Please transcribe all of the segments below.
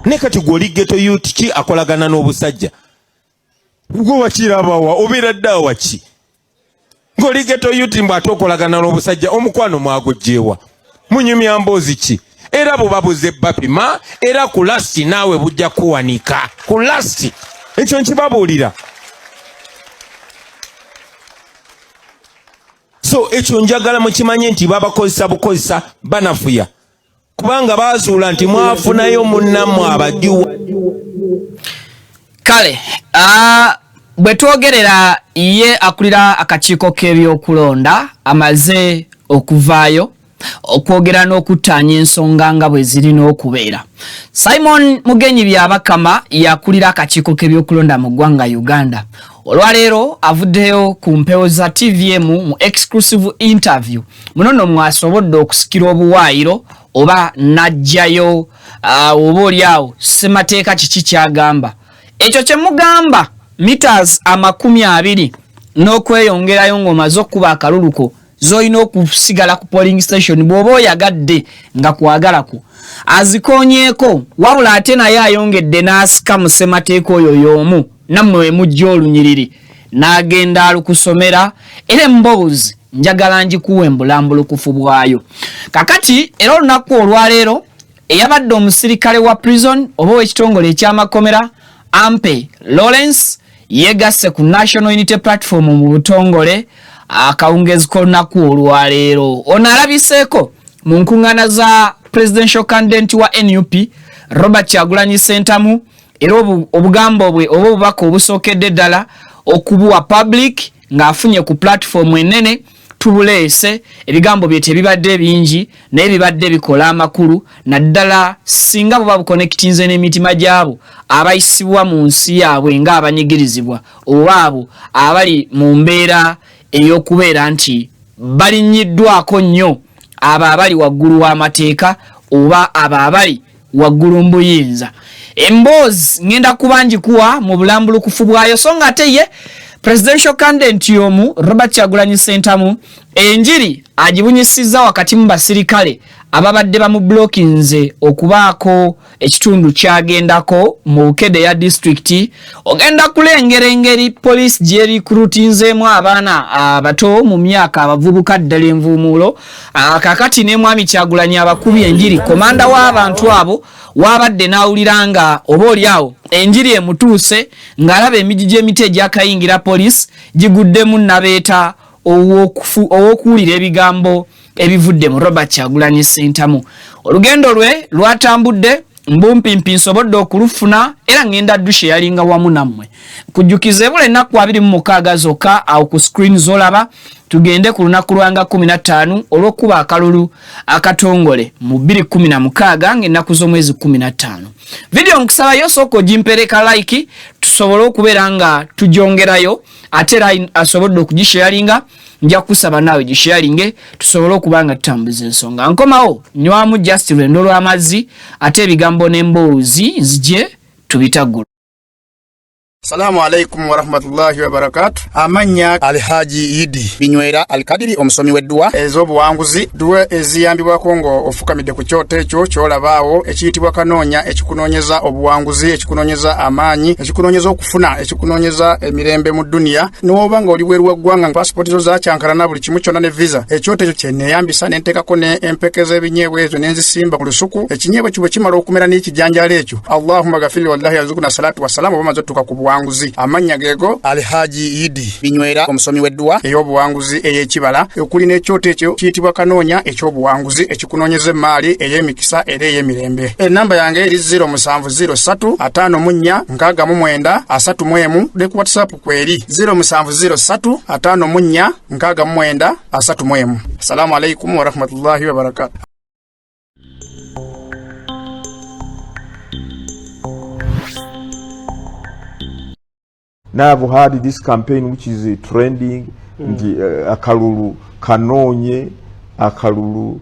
ne kati goli ghetto youth ki akolagana n'obusajja gwo wakirabawa obera ddawa ki goli ghetto youth mbwate okolagana n'obusajja omukwano mwagojjeewa munyumya mboozi ki era bubabuze bapima era ku lasti naawe bujja kuwanika ku lasti ekyo nkibabuulira. So ekyo njagala mukimanye nti babakozesa bukozesa banafuya kubanga bazuula nti mwafunayo munnammwe abajuwa. Kale bwe twogerera ye akulira akakiiko k'ebyokulonda amaze okuvaayo okwogera n'okutaanya ensonga nga bwe zirina okubeera. Simon Mugenyi Byabakama yakulira akakiiko k'ebyokulonda mu ggwanga Uganda. Olwaleero avuddeyo ku mpewo za TVM mu exclusive interview munono mwasobodde okusikira obuwaayiro oba najjayo oba oliawo ssemateeka kiki kyagamba. Ekyo kye mugamba meters 20 n'okweyongerayo ng'omaze okuba akaluluko zoyina okusigala ku polling station bw'oba oyagadde nga kwagalako azikonyeeko wabula ate naye ayongedde n'asika mu ssemateeka oyo y'omu nammwe mujja olunyiriri n'agenda alukusomera era emboozi njagala ngikuwa embulambulukufu bwayo. Kakati era olunaku olwaleero eyabadde omusirikale wa prison oba ow'ekitongole eky'amakomera Ampe Lawrence yegasse ku National Unity Platform mu butongole akawungezi k'olunaku olwaleero. Ono alabiseeko mu nkuŋŋaana za presidential candidate wa NUP Robert Kyagulanyi Ssentamu era obugambo bwe oba obubaka obusookedde ddala okubuwa public ng'afunye ku platform enene tubuleese ebigambo bye tebibadde bingi naye bibadde bikola amakulu naddala singa buba buconnectinze n'emitima gyabo abayisibwa mu nsi yaabwe ng'abanyigirizibwa oba abo abali mu mbeera ey'okubeera nti balinyiddwako nnyo abo abali waggulu w'amateeka oba abo abali waggulu mbuyinza. Emboozi ngenda kubangikuwa mu bulambulukufu bwayo so nga ate ye presidential candidate y'omu Robert Kyagulanyi Ssentamu enjiri agibunyisizza wakati mu basirikale ababadde bamublockinze okubaako ekitundu kyagendako mu Bukede ya district ogenda kulengera engeri police gye recruitinzeemu abaana abato mu myaka abavubuka ddala envuumuulo kakati ne mwami Kyagulanyi abakubi enjiri komanda w'abantu abo wabadde n'awuliranga oba oliawo enjiri emutuuse ng'alaba emigi gy'emiti egyakayingira police giguddemu nabeeta owokuwulira ebigambo ebivudde mu Robert Kyagulanyi Ssentamu. Olugendo lwe lwatambudde mbumpimpi nsobodde okulufuna era ngenda dushe yalinga wamu nammwe kujjukize bule ennaku 26 zokka awo ku screen zolaba tugende ku lunaku lwanga 15 olw'okuba akalulu akatongole mu 2016 ng'ennaku z'omwezi 15. Video nkusaba yo soko jimpereka like tusobole okubeera nga tujongerayo ate era asobodde okugisharinga nja kusaba nawe gisharinge tusobole okuba nga tutambuza ensonga. Nkomawo nywamu just lwendo lw'amazzi ate ebigambo n'emboozi nzije tubitagula. Assalamu alaikum wa rahmatullahi wa barakatuh. Amanya Alhaji Idi Binywera Alkadiri omusomi w'edduwa ez'obuwanguzi duwe eziyambibwa Kongo Afukamide ku kyoto ekyo kyolabaawo ekiyitibwa kanoonya ekikunoonyeza obuwanguzi ekikunoonyeza amaanyi ekikunoonyeza okufuna ekikunoonyeza emirembe mu dunia n'oba nga oli bweru waggwanga passport zo zakyankalana buli kimu kyonna ne visa ekyoto ekyo kyenneeyambisa ne nteekako ne empeke z'ebinyeebwa ezo ne nzisimba ku lusuku ekinyeebwa kibwe kimala okumera n'ekijanjaalo ekyo Allahumma ghafir wallahi yazukuna salatu wassalamu bamaze otuuka ku buwanguzi. Amanya geego Alhaji Idi Binywera omusomi w'edduwa ey'obuwanguzi ey'ekibala okuli n'ekyoto ekyo kiyitibwa kanoonya eky'obuwanguzi ekikunoonyeza emaali ey'emikisa era ey'emirembe. Ennamba yange eri 0703 54 69 31 ne ku WhatsApp kweri 0703 54 69 31. Assalamu alaikum wa rahmatullahi wa barakatuh. Now I've had this campaign which is trending, akalulu kanonye, akalulu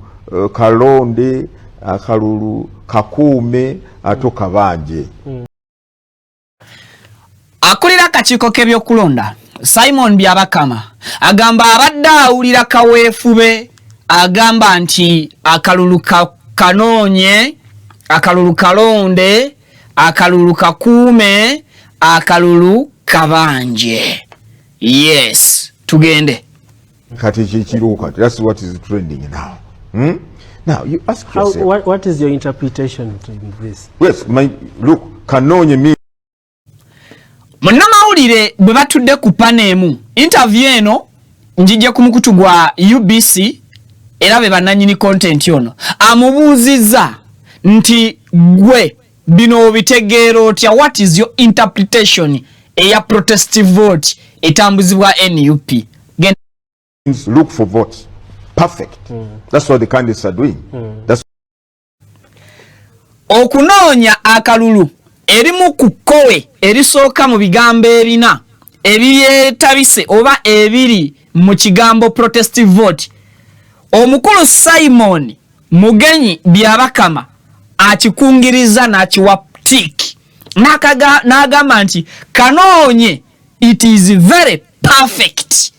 kalonde, akalulu kakume, atoka banje. Akulira akakiiko k'ebyokulonda Simon Byabakama agamba abadde awulira kaweefube agamba nti akalulu kanonye, akalulu kalonde, akalulu kakuume, akalulu kabanje. Yes, tugende. That's what is trending now. Now you ask yourself, what is your interpretation to this? Yes, look, kanonye me. Munnamawulire bwe batudde ku panemu interview eno njijja ku mukutu gwa UBC era be bannanyini content yono amubuuzizza nti gwe bino obitegeera otya, what is your interpretation eya protest vote etambuzibwa NUP? Look for votes. Perfect. That's what the candidates are doing. That's okunoonya akalulu erimu ku kkowe erisooka mu bigambo ebina ebyetabise oba ebiri mu kigambo protest vote. Omukulu Simon Mugenyi Byabakama akikungiriza n'akiwa tiki n'agamba nti kanoonye it is very perfect.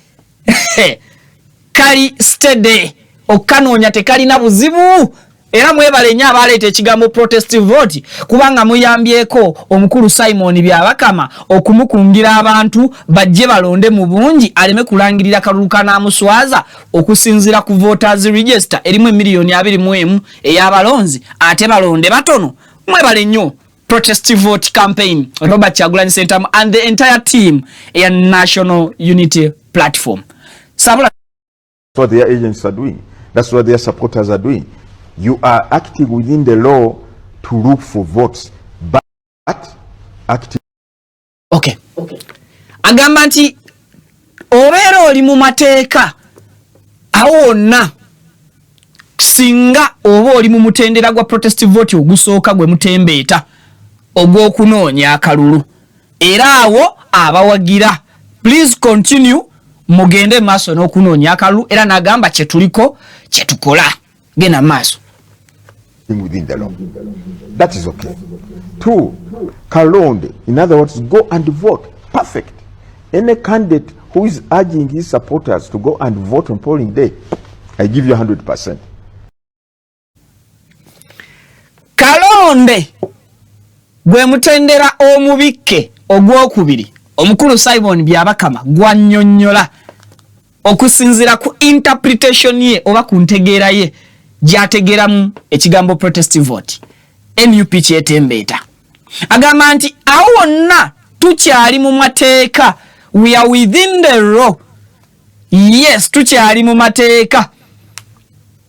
Kali steady okanoonya tekalina buzibu. Era mwebale nnyo abaleeta ekigambo protest vote kubanga muyambyeko omukulu Simon Byabakama okumukungira abantu bajje balonde mu bungi aleme kulangirira kalulu kanaamuswaza okusinzira ku voters register erimu 2,000,000 ey'abalonzi ate balonde batono. Mwebale nnyo protest vote campaign Robert Kyagulanyi Ssentamu and the entire team ya National Unity Platform. Sabula, that's what their agents are doing. That's what their supporters are doing. You are acting within the law to look for votes, but acting. Okay. Agamba nti obeera oli mu mateeka awonna singa oba oli mu mutendera gwa protest vote ogusooka gwe mutembeeta ogw'okunoonya akalulu era awo abawagira. Please continue mugende maaso n'okunoonya akalulu era n'agamba kyetuliko kyetukola genda maaso. Within the law. That is okay. 2, Kalonde, in other words, go and vote. Perfect. Any candidate who is urging his supporters to go and vote on polling day, I give you 100%. Kalonde gwe mutendera omubikke ogwokubiri omukulu Simon Byabakama gwannyonnyola okusinzira ku interpretation ye oba ku ntegeera ye gyategeeramu ekigambo protest vote NUP kyetembeeta. Agamba nti awo wonna tukyali mu mateeka, we are within the law. Yes, tukyali mu mateeka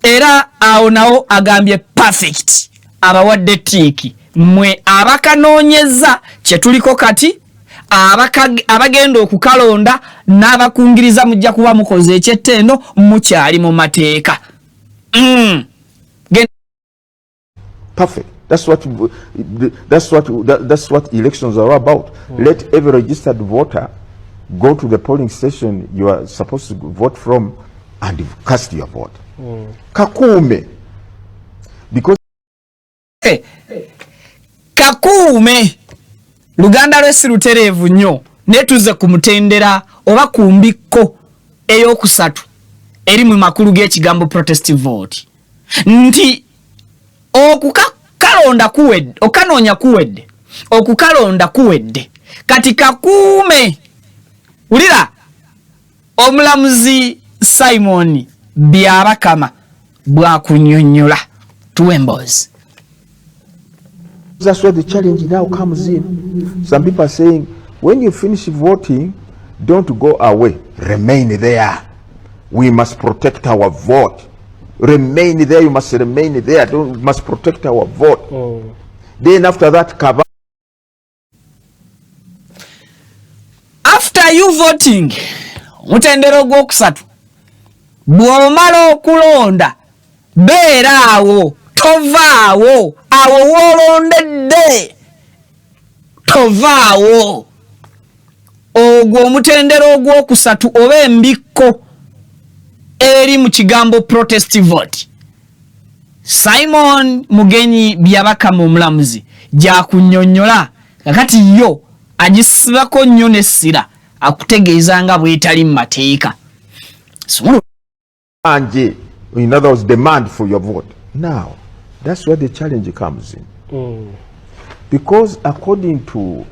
era awo nawo agambye perfect. Abawadde tiki mwe abakanoonyeza kyetuliko kati abagenda okukalonda n'abakungiriza mujja kuba mukoze ekyettendo mukyali mu mateeka. Perfect. That's what elections are about. Let every registered voter go to the polling station you are supposed to vote from and cast your vote. Kakuume. Because Kakuume Luganda lwesi lutereevu nnyo netuze ku mutendera oba ku mbikko ey'okusatu eri mu makulu g'ekigambo protest vote nti okukalonda kuwedde okanoonya kuwedde okukalonda kuwedde kati Kakuume ulira omulamuzi Simon Byabakama bwakunnyonnyola tuwembozi. That's where the challenge now comes in. Some people are saying, when you finish voting, don't go away. Remain there. We must protect our vote. Remain there. You must remain there. You must protect our vote. Then after that, after you voting, mutendero gwokusatu bw'omala okulonda beera awo tovaawo awo wolondedde tovaawo ogwo omutendero ogwokusatu oba embikko eri mu kigambo protest vote. Simon Mugenyi Byabakama omulamuzi gyakunnyonnyola kakati yo agisibako nnyo n'essira akutegeeza nga bwetali mu mateeka. In other words, demand for your vote. Now, that's where the challenge comes in. Because according to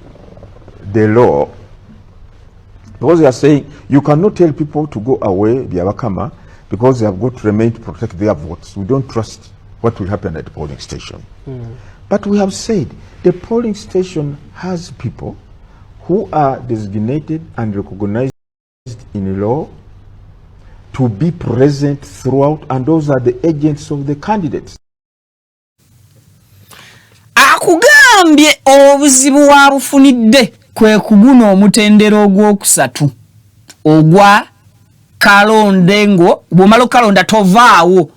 the law, because they are saying you cannot tell people to go away, Byabakama, because they have got to remain to protect their votes. We don't trust what will happen at the polling station. But we have said the polling station has people who are designated and recognized in law to be present throughout, and those are the agents of the candidates. Akugambye obuzibu wabufunidde kwe kuguno omutendero ogwokusatu ogwa kalondengo bwomala kalonda tovaawo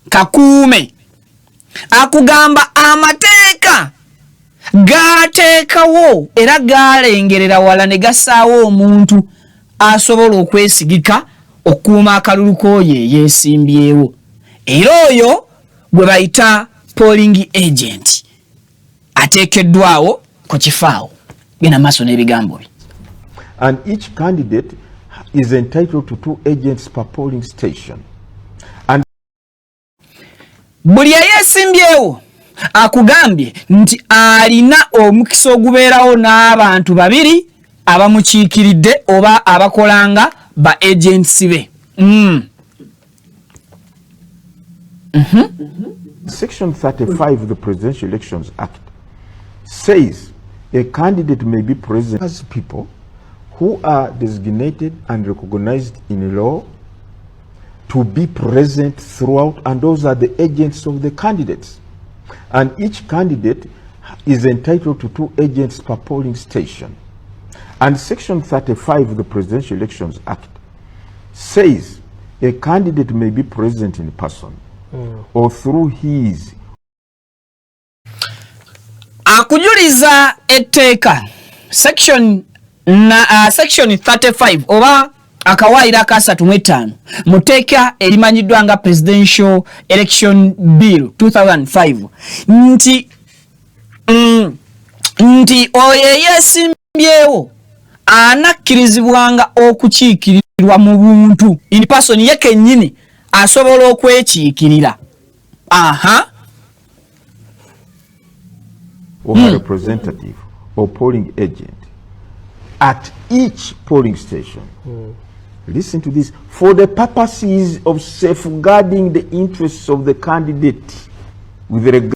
kakuume. Akugamba amateeka gateekawo era galengerera wala ne gasaawo omuntu asobola okwesigika okuuma akalulu k'oyo yeesimbyewo. Era oyo gwe bayita polling agent ateekeddwawo ku kifaawo. Gena maaso n'ebigambo bye. And each candidate is entitled to 2 agents per polling station. And buli yeesimbyewo akugambye nti alina omukisa ogubeerawo n'abantu babiri abamukiikiridde oba abakolanga ba agents be. Section 35 of the Presidential Elections Act says a candidate may be present as people who are designated and recognized in law to be present throughout, and those are the agents of the candidates. And each candidate is entitled to 2 agents per polling station. And Section 35 of the Presidential Elections Act says a candidate may be present in person or through his. Akujuliza etteeka section 35 oba akawaira kasatu mwetano muteeka erimanyiddwa nga Presidential Election Bill 2005 nti oyo yeesimbyewo anakkirizibwanga okukiikirirwa mu buntu in person ye kennyini asobola okwekiikirira. Or a representative or polling agent at each polling station. Listen to this. For the purposes of safeguarding the interests of the candidate with regard.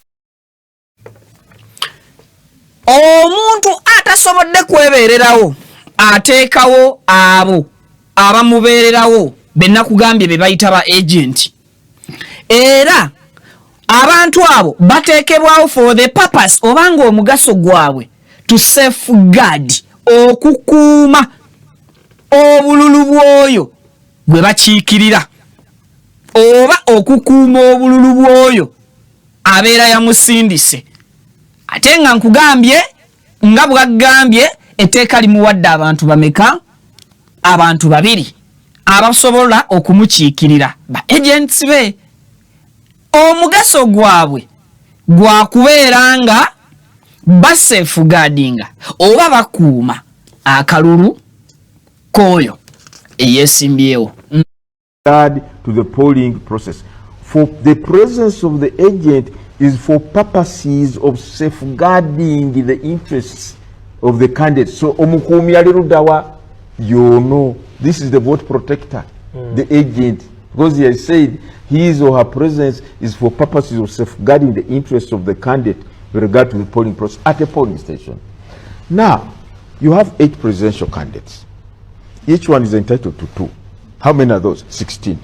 Omuntu atasobodde kwebeererawo ateekawo abo abamubeererawo benna kugambye be bayita ba agent. Era abantu abo bateekebwawo for the purpose obanga omugaso gwabwe to safeguard okukuuma obululu bw'oyo gwe bakiikirira oba okukuuma obululu bw'oyo abeera yamusindise. Ate nga nkugambye nga bwagambye etteeka limuwadde abantu bameka? Abantu babiri abasobola okumukiikirira ba agents be. Omugaso gwabwe gwa kubeera nga basafeguardinga oba bakuuma akalulu k'oyo eyeesimbyewo. To the polling process. For the presence of the agent is for purposes of safeguarding the interests of the candidate. So omukuumi ali luddawa, you know, this is the vote protector, the agent, because he has said his or her presence is for purposes of safeguarding the interests of the candidate with regard to the polling process at a polling station. Now, you have 8 presidential candidates. Each one is entitled to 2. How many are those? 16.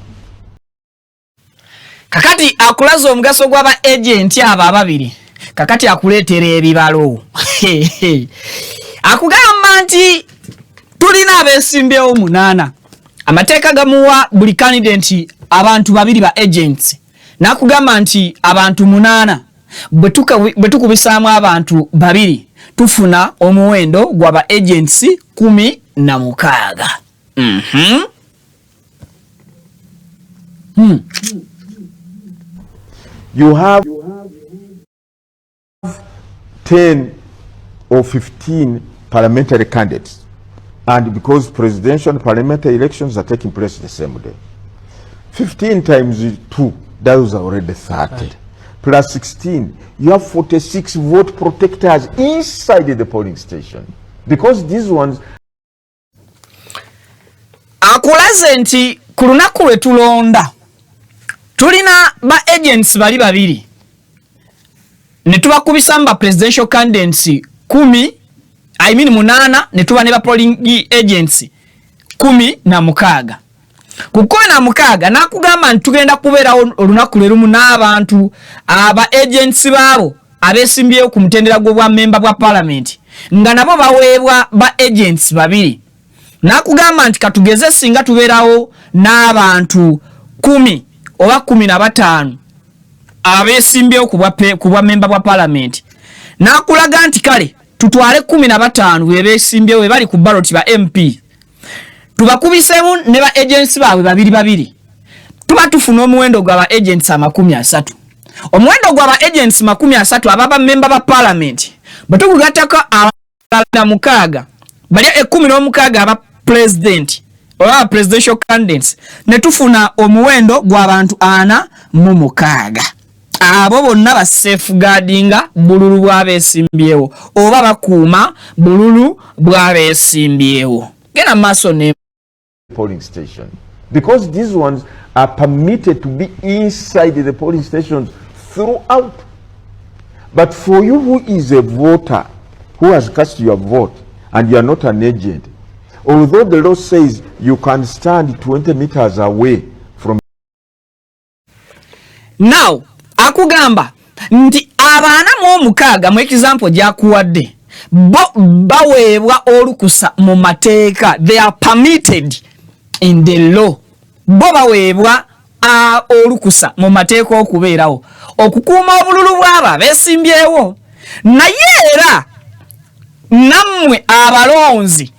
Kakati akulaza omugaso gw'aba agent abo ababiri. Kakati akuleetera ebibalo. Akugamba nti tulina abeesimbyewo 8. Amateeka gamuwa buli candidate abantu babiri ba agents. Nakugamba nti abantu 8 bwe tukubisaamu abantu babiri tufuna omuwendo gw'aba agents 16. You have 10 or 15 parliamentary candidates, and because presidential and parliamentary elections are taking place the same day, 15 times 2, those are already 30. plus 16, you have 46 vote protectors inside the polling station. Because these ones... Akulaze nti ku lunaku lwe tulonda tulina ba agents bali babiri ne tubakubisa mba presidential candidates 10 8 ne tuba ne ba polling agents 16 ku 16 nakugamba ntugenda kubeera olunaku lwe lumu n'abantu aba agents baabo abesimbyeyo ku mutendera gwa member bwa parliament nga nabo baweebwa ba agents babiri. Nakugamba nti katugeze singa tubeerawo n'abantu 10 oba 15 abesimbyeyo ku bwa member bwa parliament. Nakulaga nti kale tutwale 15 webesimbyeyo we bali ku ballot ba MP. Tubakubisemu ne ba agents baabwe babiri. Tuba tufuna omuwendo gwa ba agents 30. Omuwendo gwa ba agents 30 ababa member ba parliament. Batukugatako abana mukaga. Bali 16 aba president oba presidential candidates ne tufuna omuwendo gw'abantu 46. Abo bonna ba safeguardinga bululu bw'abesimbyewo oba bakuuma bululu bw'abesimbyewo. Gena maso ne polling station. Because these ones are permitted to be inside the polling stations throughout. But for you who is a voter, who has cast your vote, and you are not an agent, although the law says you can stand 20 meters away from... Now, akugamba, nti abana mu 6 mu example jakuwadde, baweebwa olukusa mu mateeka. They are permitted in the law. Bo baweebwa olukusa mu mateeka okubeerawo. Okukuuma obululu bw'aba besimbyewo. Naye era nammwe abalonzi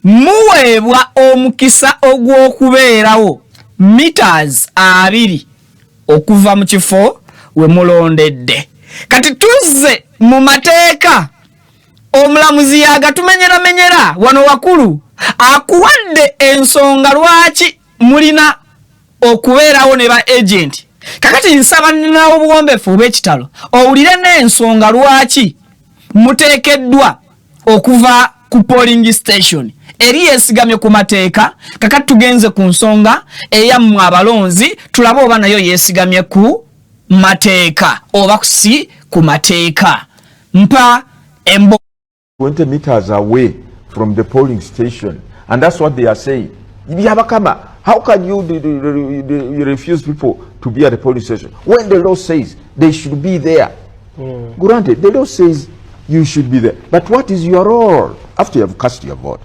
muweebwa omukisa ogw'okubeerawo meters 2 okuva mu kifo we mulondedde. Kati tuzze mu mateeka omulamuzi yagatumenyera wano wakulu akuwadde ensonga lwaki mulina okubeerawo ne ba agent. Kakati nsaba ninawo obuwombefu bw'ekitalo owulire n'ensonga lwaki muteekeddwa okuva ku polling station eri yesigamye ku mateeka. Kakati tugenze ku nsonga eyammwe abalonzi tulabe oba nayo yesigamye ku mateeka oba si ku mateeka. Mpa embo 20 meters away from the polling station, and that's what they are saying. Byabakama, how can you refuse people to be at the polling station when the law says they should be there? Granted, the law says you should be there, but what is your role after you have cast your vote?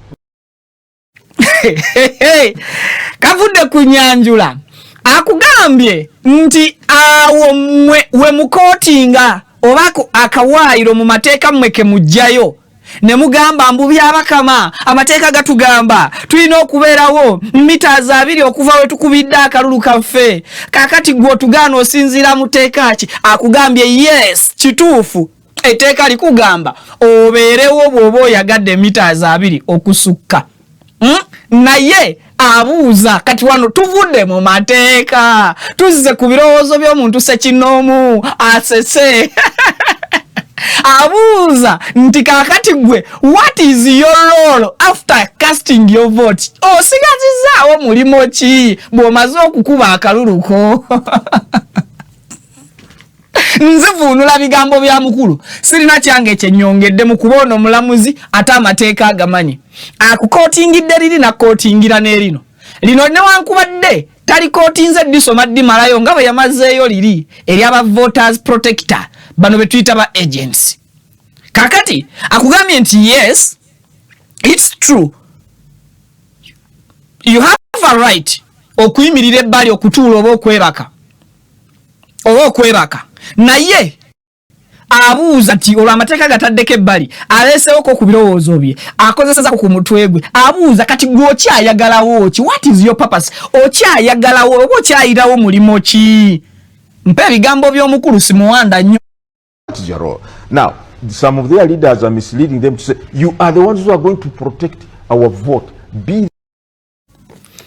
Kavudde kunyanjula akugambye nti awo mwe we mukotinga obako akawairo mu mateeka mmeke mujjayo ne mugamba mbu Byabakama amateeka gatugamba tulina okubeerawo meters 2 okuva we tukubidde akalulu kaffe. Kakati gwo tugaana osinziira mu teeka ki? Akugambye yes kituufu etteeka likugamba obeerewo bw'oba oyagadde meters 2 okusukka. Naye abuuza kati wano tuvudde mu mateeka tuzze ku birowoozo by'omuntu sekinoomu asese. Abuuza nti kakati gwe what is your role after casting your vote? Osigazizaawo mulimo ki bw'omaze okukuba akaluluko? Nzivuunula bigambo bya mukulu sirina kyange kyennyongedde mu kuboona omulamuzi ate amateeka agamanyi. Akukotingidde liri na kotingira n'erino. Lino newankubadde tali kotinze disoma dimalayo nga bwe yamazeeyo liri eri aba voters protector bano betuyita ba agents. Kakati akugambye nti yes it's true you have a right okuyimirira ebbali okutuula oba okwebaka. Naye abuuza ti olwa amateeka gataddeko ebbali aleesewoko ku birowoozo bye akozeseza ku mutwe gwe. Abuuza kati gwe okyayagalawo ki? What is your purpose? Okyayagalawo oba okyayirawo mulimo ki? Mpa ebigambo by'omukulu simuwanda nnyo. What is your role? Now, some of their leaders are misleading them to say, you are the ones who are going to protect our vote. Be...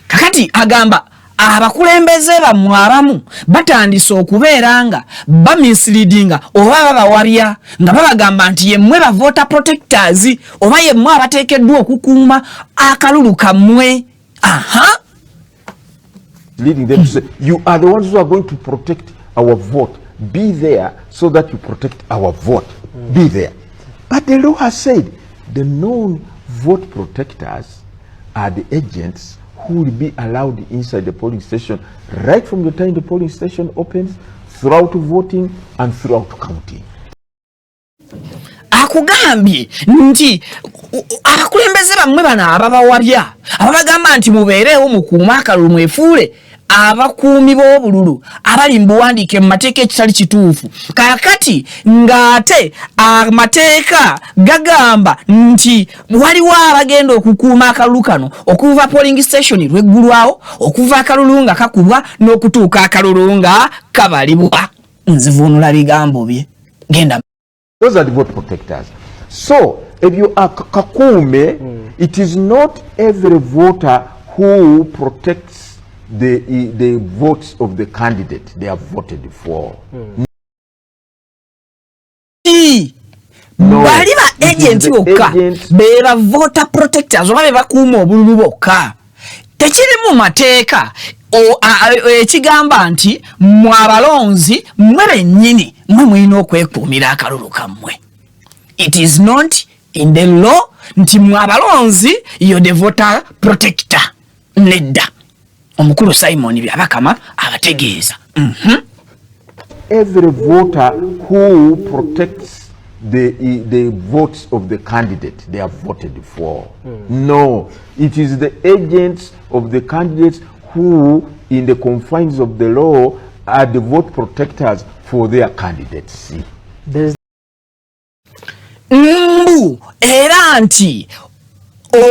Kakati agamba abakulembeze bammwe abamu batandise okubeera nga bamisleadinga oba babawabya nga babagamba nti yemmwe ba voter protectors oba yemmwe abateekeddwa okukuuma akalulu kammwe. Leading them to say, you are the ones who are going to protect our vote. Be there so that you protect our vote. Be there. But the law has said the known vote protectors are the agents who will be allowed inside the polling station right from the time the polling station opens, throughout voting and throughout counting. Akugambye nti abakulembeze bammwe bano ababawabya ababagamba nti mubeereewo mukuuma akalulu mwefuule abakuumi b'obululu abali mbuwandiike mu mateeka ekitali kituufu. Kakati ng'ate amateeka gagamba nti waliwo abagenda okukuuma akalulu kano okuva polling station lweggulwawo, okuva akalulu nga kakubwa n'okutuuka akalulu nga kabalibwa. Nzivuunula bigambo bye. Genda. Those are the vote protectors. So, if you are kakume, it is not every voter who protects the votes of the candidate they have voted for. Bali ba agent bokka beba voter protectors oba beba kuuma obululu bokka. Tekiri mu mateeka ekigamba nti mwe abalonzi mmwe bennyini mmwe mulina okwekuumira akalulu kammwe. It is not in the law nti mwe abalonzi yo the voter protector. Nedda. Omukulu Simon Byabakama abategeeza. Every voter who protects the votes of the candidate they have voted for. No, it is the agents of the candidates who, in the confines of the law, are the vote protectors for their candidates. Era nti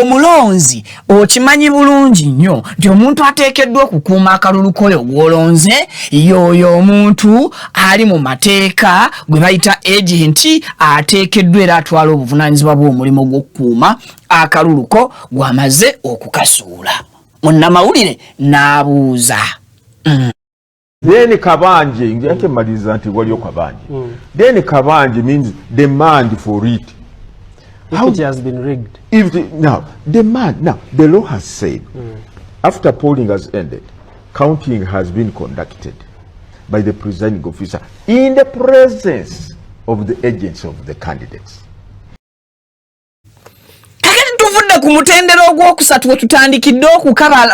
omulonzi okimanyi bulungi nnyo nti omuntu ateekeddwa okukuuma akalulu koyo gw'olonze yoyo omuntu ali mu mateeka gwe bayita agenti ateekeddwa era atwala obuvunaanyizibwa bw'omulimu gw'okukuuma akalulu ko gw'amaze okukasuula. Munnamawulire n'abuuza. Then kabanje ngiyake maliza nti waliyo kabanje. Then kabanje means demand for it. How it has been rigged. Now the law has said after polling has ended, counting has been conducted by the presiding officer in the presence of the agents of the candidates. Tuvudde ku mutendero ogwokusatu we tutandikidde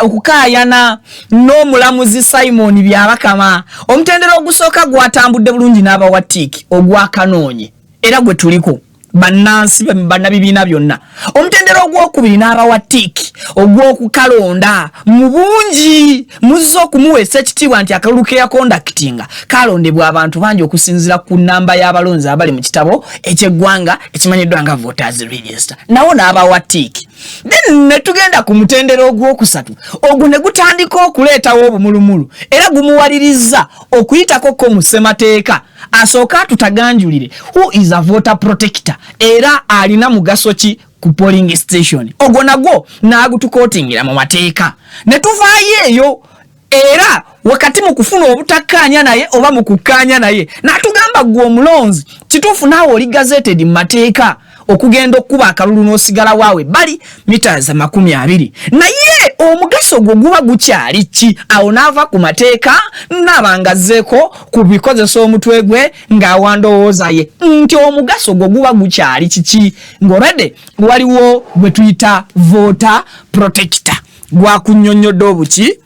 okukaayana n'omulamuzi Simon Byabakama. Omutendero ogusooka gwatambudde bulungi n'abawatiki ogwakanoonye era gwe tuliko bannansi bannabibiina byonna. Omutendero ogwokubiri n'abawatiki ogw'okukalonda mu bungi muzza okumuweesa ekitiibwa nti akalulu ke yakondaktinga kalondebwa abantu bangi okusinziira ku nnamba y'abalonzi abali mu kitabo eky'eggwanga ekimanyiddwa nga voters register. Nawo n'abawatiki. Then ne tugenda ku mutendero ogwokusatu ogwo ne gutandika okuleetawo obumulumulu era gumuwalirizza okuyitako ko mu ssemateeka asooka tutaganjulire who is a voter protector era alina mugaso ki ku polling station. Ogwo nagwo n'agutukootingira mu mateeka ne tuvaayo eyo era wakati mu kufuna obutakkaanya naye oba mu kukkaanya naye n'atugamba gwe omulonzi kituufu naawe oli gazetted mu mateeka okugenda okuba akalulu n'osigala waawe bali mita za 20 naye omugaso gwo guba gukyali ki? Awo n'ava ku mateeka n'abangazzeeko ku bikozesa omutwe gwe ng'awandowooza ye nti omugaso gwo guba gukyali kiki? Ng'obadde waliwo bwe tuyita voter protector gwakunnyonnyodde obuki?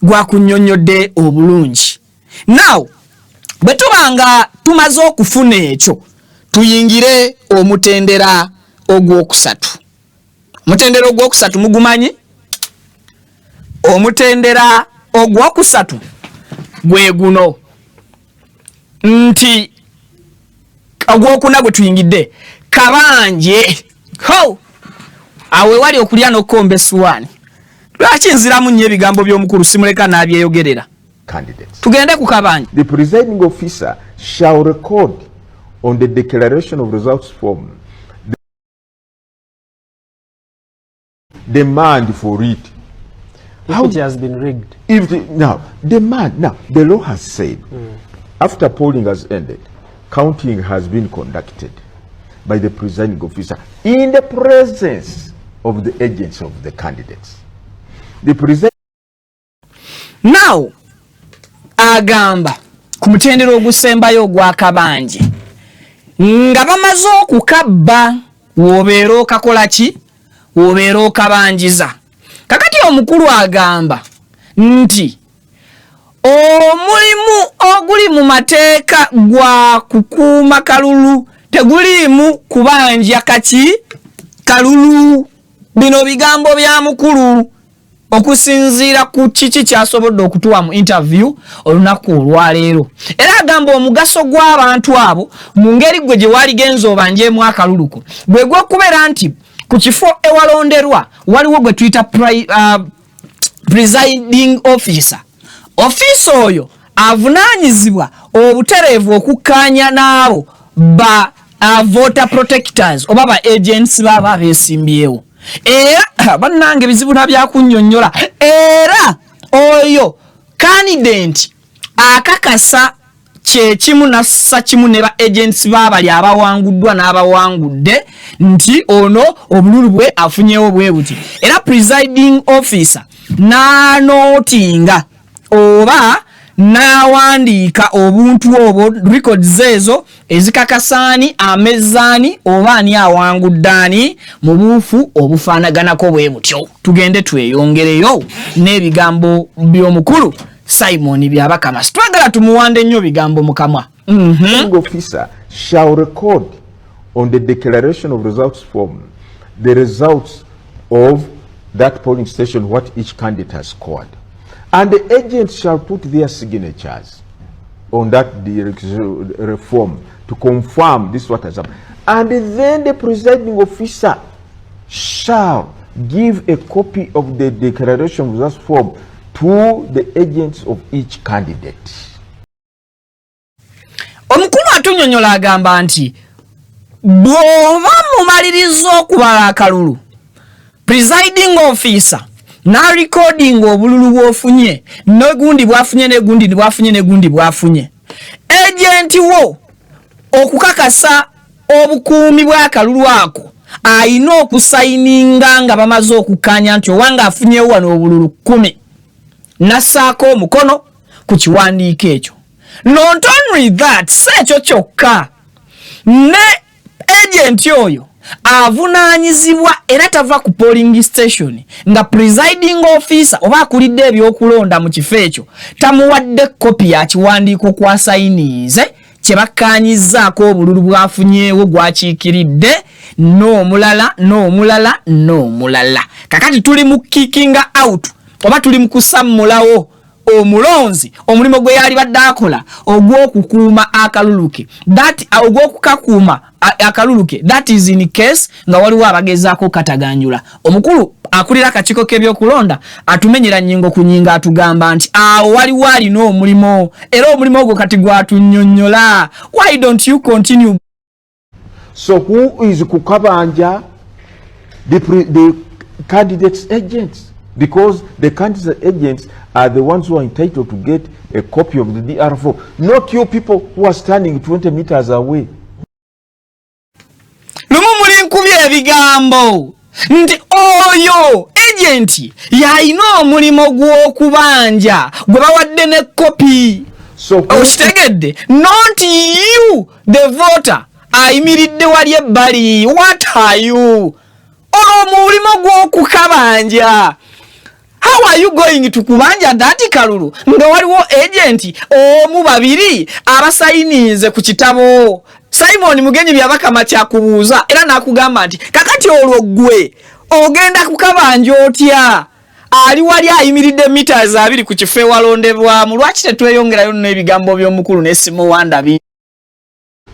Gwakunnyonnyodde obulungi. Now bwe tubanga tumaze okufuna ekyo tuyingire omutendera ogwokusatu. Omutendera ogwokusatu mugumanyi? Omutendera ogwokusatu gwe guno nti ogwokuna gwe tuyingidde kabanje ho awe wali okulya n'okkomba essuwaani. Lwaki nziramu nnyo ebigambo by'omukulu simuleka n'abyeyogerera? Tugende ku kabanje. The presiding officer shall record on the declaration of results form the demand for it If it has been rigged. Now, the law has said, after polling has ended, counting has been conducted by the presiding officer in the presence of the agents of the candidates. The president. Now, agamba kumutendero ogusembayo gwa kabanje nga bamaze okukabba wobeera okakola ki wobeera okabanjiza. Kakati omukulu agamba nti omulimu oguli mu mateeka gwa kukuuma kalulu teguliimu kubanja kaki kalulu. Bino bigambo bya mukulu okusinziira ku kiki kyasobodde okutuwa mu interview olunaku olwaleero. Era agamba omugaso gw'abantu abo mu ngeri gwe gye waligenza obanjeemu akaluluko bwe gw'okubeera nti ku kifo ewalonderwa waliwo gwe tuyita presiding officer. Office oyo avunaanyizibwa obutereevu okukkaanya n'abo ba voter protectors oba ba agents baba beesimbyewo. Era bannange bizibu nabyakunnyonnyola. Era oyo candidate akakasa kyekimu nassa kimu ne ba agents babali abawanguddwa n'abawangudde nti ono obululu bwe afunyewo bwe buti. Era presiding officer n'anootinga oba n'awandiika obuntu obwo records ezo ezikakasaani amezaani oba ani awanguddaani mu buufu obufaanaganako bwe butyo. Tugende tweyongereyo n'ebigambo by'omukulu Simon Byabakama. Twagala tumuwande nnyo bigambo mukamwa. Officer shall record on the declaration of results form the results of that polling station what each candidate has scored. And the agents shall put their signatures on that reform to confirm this what has happened. And then the presiding officer shall give a copy of the declaration of results form to the agents of each candidate. Omukulu atunnyonnyola agamba nti bw'oba mumaliriza okubala akalulu, presiding officer na recording obululu bwofunye n'ogundi bwafunye n'egundi bwafunye n'egundi bwafunye, agent wo okukakasa obukuumi bw'akalulu ako ayina okusayininga nga bamaze okukkaanya nti owanga afunyewo wano obululu 10 nassaako omukono ku kiwandiiko ekyo. Not only that, sekyo kyokka ne agent oyo avunaanyizibwa era tava ku polling station nga presiding officer oba akulidde ebyokulonda mu kifo ekyo tamuwadde kopi ya kiwandiiko kwa sayiniize kye bakkaanyizzaako obululu bwafunyeewo gwakiikiridde n'omulala. Kakati tuli mu kicking out oba tuli mu kusammulawo omulonzi omulimo gwe yali badde akola ogw'okukuuma akaluluke ogw'okukakuuma akaluluke, that is in case nga waliwo abagezaako kataganjula. Omukulu akulira akakiiko k'ebyokulonda atumenyera nnyingo ku nnyingo atugamba nti awo waliwo alina omulimo era omulimo ogwo kati gwatunnyonnyola. Why don't you continue? So who is kukabanja? The candidates agents, because the candidates agents are the ones who are entitled to get a copy of the DR4, not you people who are standing 20 meters away. Lumu muli nkubye ebigambo nti oyo agent yalina omulimo gw'okubanja gwe bawadde ne kopi. So okitegedde not you the voter ayimiridde wali ebbali. What are you? Omulimo gw'okukabanja. How are you going to kubanja dati kalulu nga waliwo agent omu babiri abasayinize ku kitabo? Simon Mugenyi Byabakama kyakubuuza era nakugamba nti kakati olwo gwe ogenda kukabanja otya? Ali wali ayimiridde meters 2 ku kifo ewalondebwamu. Lwaki tetweyongerayo n'ebigambo by'omukulu n'essimu wandabi?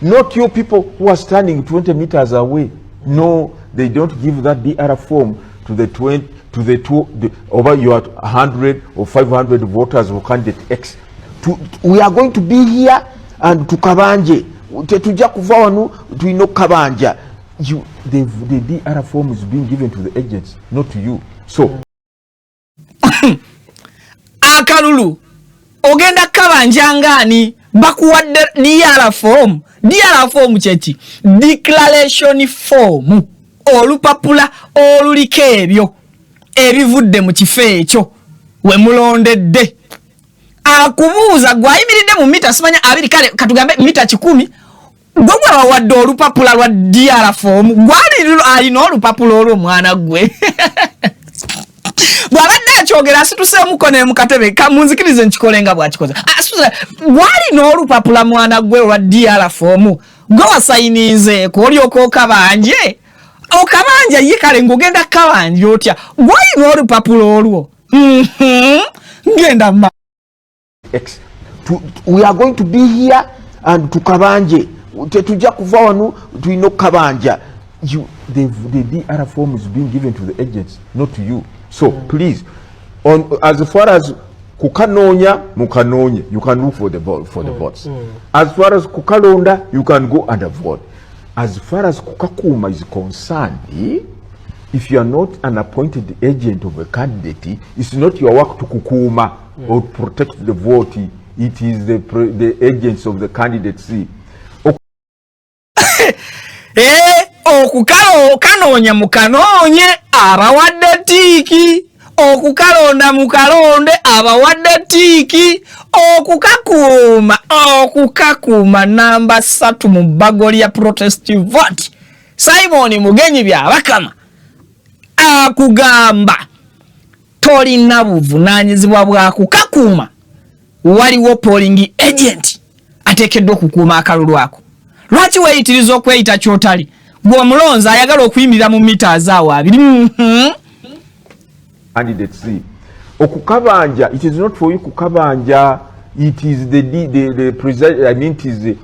Not you people who are standing 20 meters away. No, they don't give that DR form to the 20 to the two over your 100 or 500 voters of candidate X. We are going to be here and to kabanje. Tetuja kuva wanu tuino kabanja. The DR form is being given to the agents, not to you. So akalulu ogenda kabanja ngani bakuwadde DR form chechi declaration form olupapula oluliko ebyo ebivudde mu kifo ekyo we mulondedde akubuuza gwayimiridde mu mita simanya abiri kale katugambe mita 10 gwe wawadde olupapula lwa DR form gwali alina olupapula olwo mwana gwe bwabadde akyogera situse mukone mukatebe kamunzikirize nkikolenga bwakikoze gwali n'olupapula mwana gwe lwa DR form gwe wasayinize ko olyoko kabanje okabanja ye kale ngogenda kabanje otya gwali n'olupapula olwo ngenda ma we are going to be here and tukabanje tetujja kuva wano tulina kabanja the DR form is being given to the agents, not to you. So please, as far as kukanonya mukanonye, you can look for the votes. As far as kukalonda, you can go and vote. As far as kukakuma is concerned, if you are not an appointed agent of a candidate, it's not your work to kukuma or protect the vote. It is the agents of the candidacy. Okukalo kanonya mukanonye abawadde tiki okukalonda mukalonde abawadde tiki okukakuma namba 3 mu bagoli ya protest vote Simon Mugenyi Byabakama akugamba tolina buvunanyizibwa bwa kukakuma waliwo polling agent atekeddwa okukuuma akalulu ako. Lwaki weyitiriza okweyita kyotali gw'omulonzi ayagala okuyimirira mu mita azaawo abiri candidacy okukabanja it is not for you kukabanja, it is the president, I mean it is the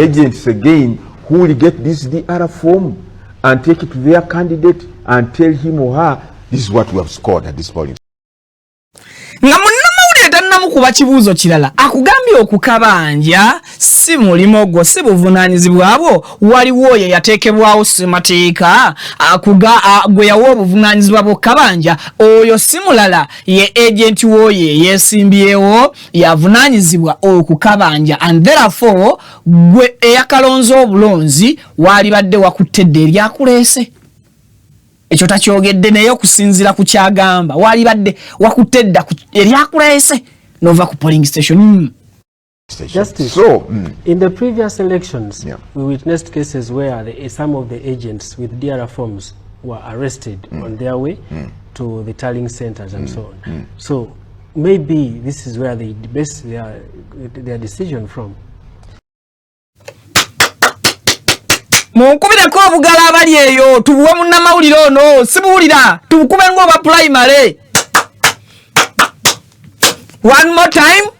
agents again who will get this DR form and take it to their candidate and tell him or her this is what we have scored at this polling. Kuba kibuuzo kirala akugambye okukabanja si mulimo gwo si buvunanyizibwa bwo waliwo ye yateekebwawo simateeka gwe yawa obuvunanyizibwa bw'okukabanja oyo si mulala ye agent woye yeesimbyewo yavunanyizibwa okukabanja and therefore gwe eyakalonza obulonzi walibadde wakuttedde eryakuleese ekyo takyogedde naye okusinziira ku kyagamba walibadde wakuttedda eryakuleese Nova polling station. Justice. So, in the previous elections, we witnessed cases where some of the agents with DR forms were arrested on their way to the tallying centers and so on. So, maybe this is where they base their decision from. Mukubira ko bugala abali eyo tubuwe munnamawulire ono sibuwulira tubukube ng'oba primary. One more time.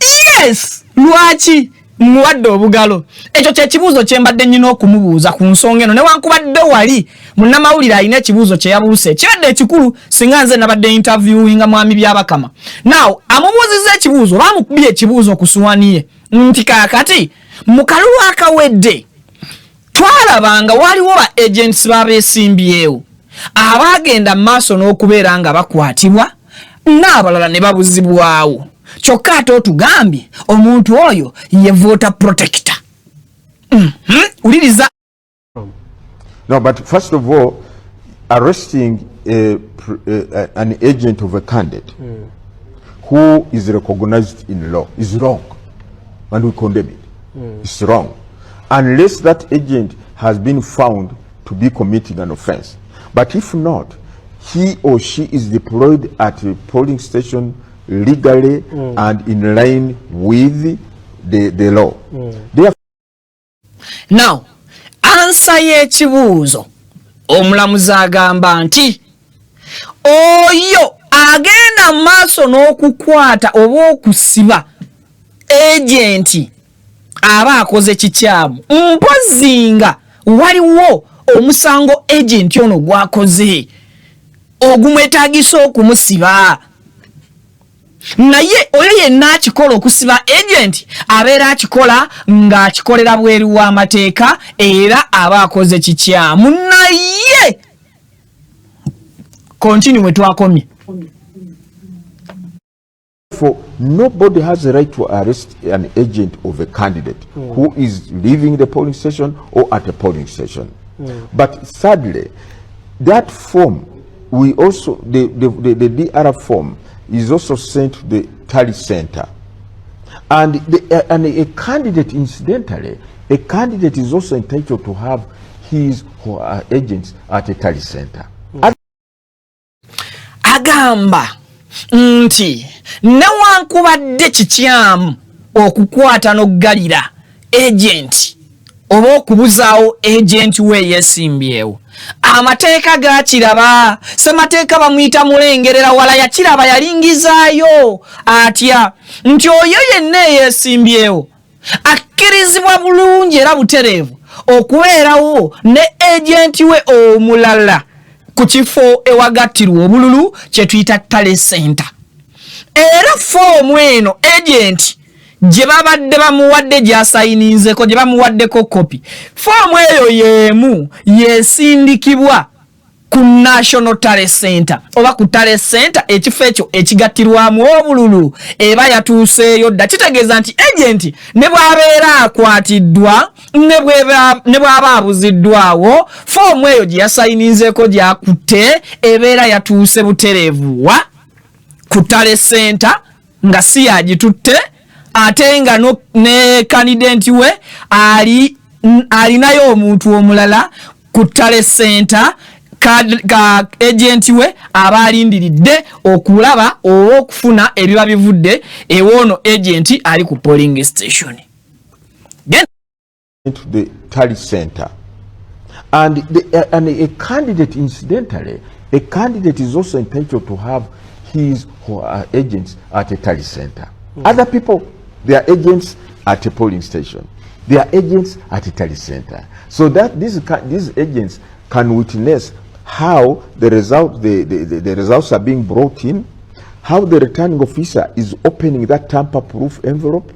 Yes. Lwaki muwadde obugalo. Ekyo kye kibuuzo kye mbadde nnina okumubuuza ku nsonga eno newankubadde wali munnamawulire alina ekibuuzo kye yabuuse kibadde ekikulu singa nze nabadde interviewinga mwami Byabakama. Now amubuuzizza ekibuuzo bamukubye ekibuuzo ku suwani ye nti kaakati mu kalulu akawedde twalabanga waliwo ba agents babeesimbyewo abagenda maaso n'okubeera nga bakwatibwa n'abalala ne babuzibwawo kyokka ate otugambye omuntu oyo ye voter protector. Uliriza. No, but first of all, arresting an agent of a candidate who is recognized in law is wrong, and we condemn it. It's wrong unless that agent has been found to be committing an offense. But if not, he or she is deployed at a polling station legally and in line with the law. Now, answer ye chibuzo. Omulamuzi agamba nti oyo agenda maaso n'okukwata oba okusiba agenti aba akoze kikyamu mpozinga waliwo omusango agent ono gwakoze ogumwetaagisa okumusiba naye oyo yenna akikola okusiba agent abeera akikola ng'akikolera bweru w'amateeka era aba akoze kikyamu naye continue we twakomye Therefore, nobody has the right to arrest an agent of a candidate who is leaving the polling station or at a polling station. But sadly, that form, we also, the DR form is also sent to the tally center. And a candidate, incidentally, a candidate is also entitled to have his or her agents at a tally center. Agamba nti newankubadde kikyamu okukwata n'oggalira agent oba okubuzaawo agent we yeesimbyewo, amateeka gakiraba, semateeka bamuyita mulengerera wala yakiraba yalingizaayo atya nti oyo yenna eyeesimbyewo akkirizibwa bulungi era butereevu okubeerawo ne agent we omulala ku kifo ewagattirwa obululu kye tuyita tale center. Era foomu eno agent gye babadde bamuwadde gy'asayininzeko, gye bamuwaddeko kopi, foomu eyo yeemu yeesindikibwa ku National Tale Center oba ku Tale Center, ekifo ekyo ekigattirwamu obululu eba yatuuseeyo dda. Kitegeeza nti agent ne bw'abeera akwatiddwa ne bw'aba abuziddwawo, foomu eyo gye yasayininzeko gy'akutte ebeera yatuuse butereevu wa ku Tale Center nga si yagitutte, ate nga ne candidate we alinayo omuntu omulala ku Tale Center ka agent we aba alindiridde okulaba oba okufuna ebiba bivudde ewoono agent ali ku polling station. Into the tally center. And a candidate, incidentally, a candidate is also entitled to have his or her agents at a tally center. Other people, their agents at a polling station, their agents at a tally center. So that these agents can witness how the results are being brought in, how the returning officer is opening that tamper-proof envelope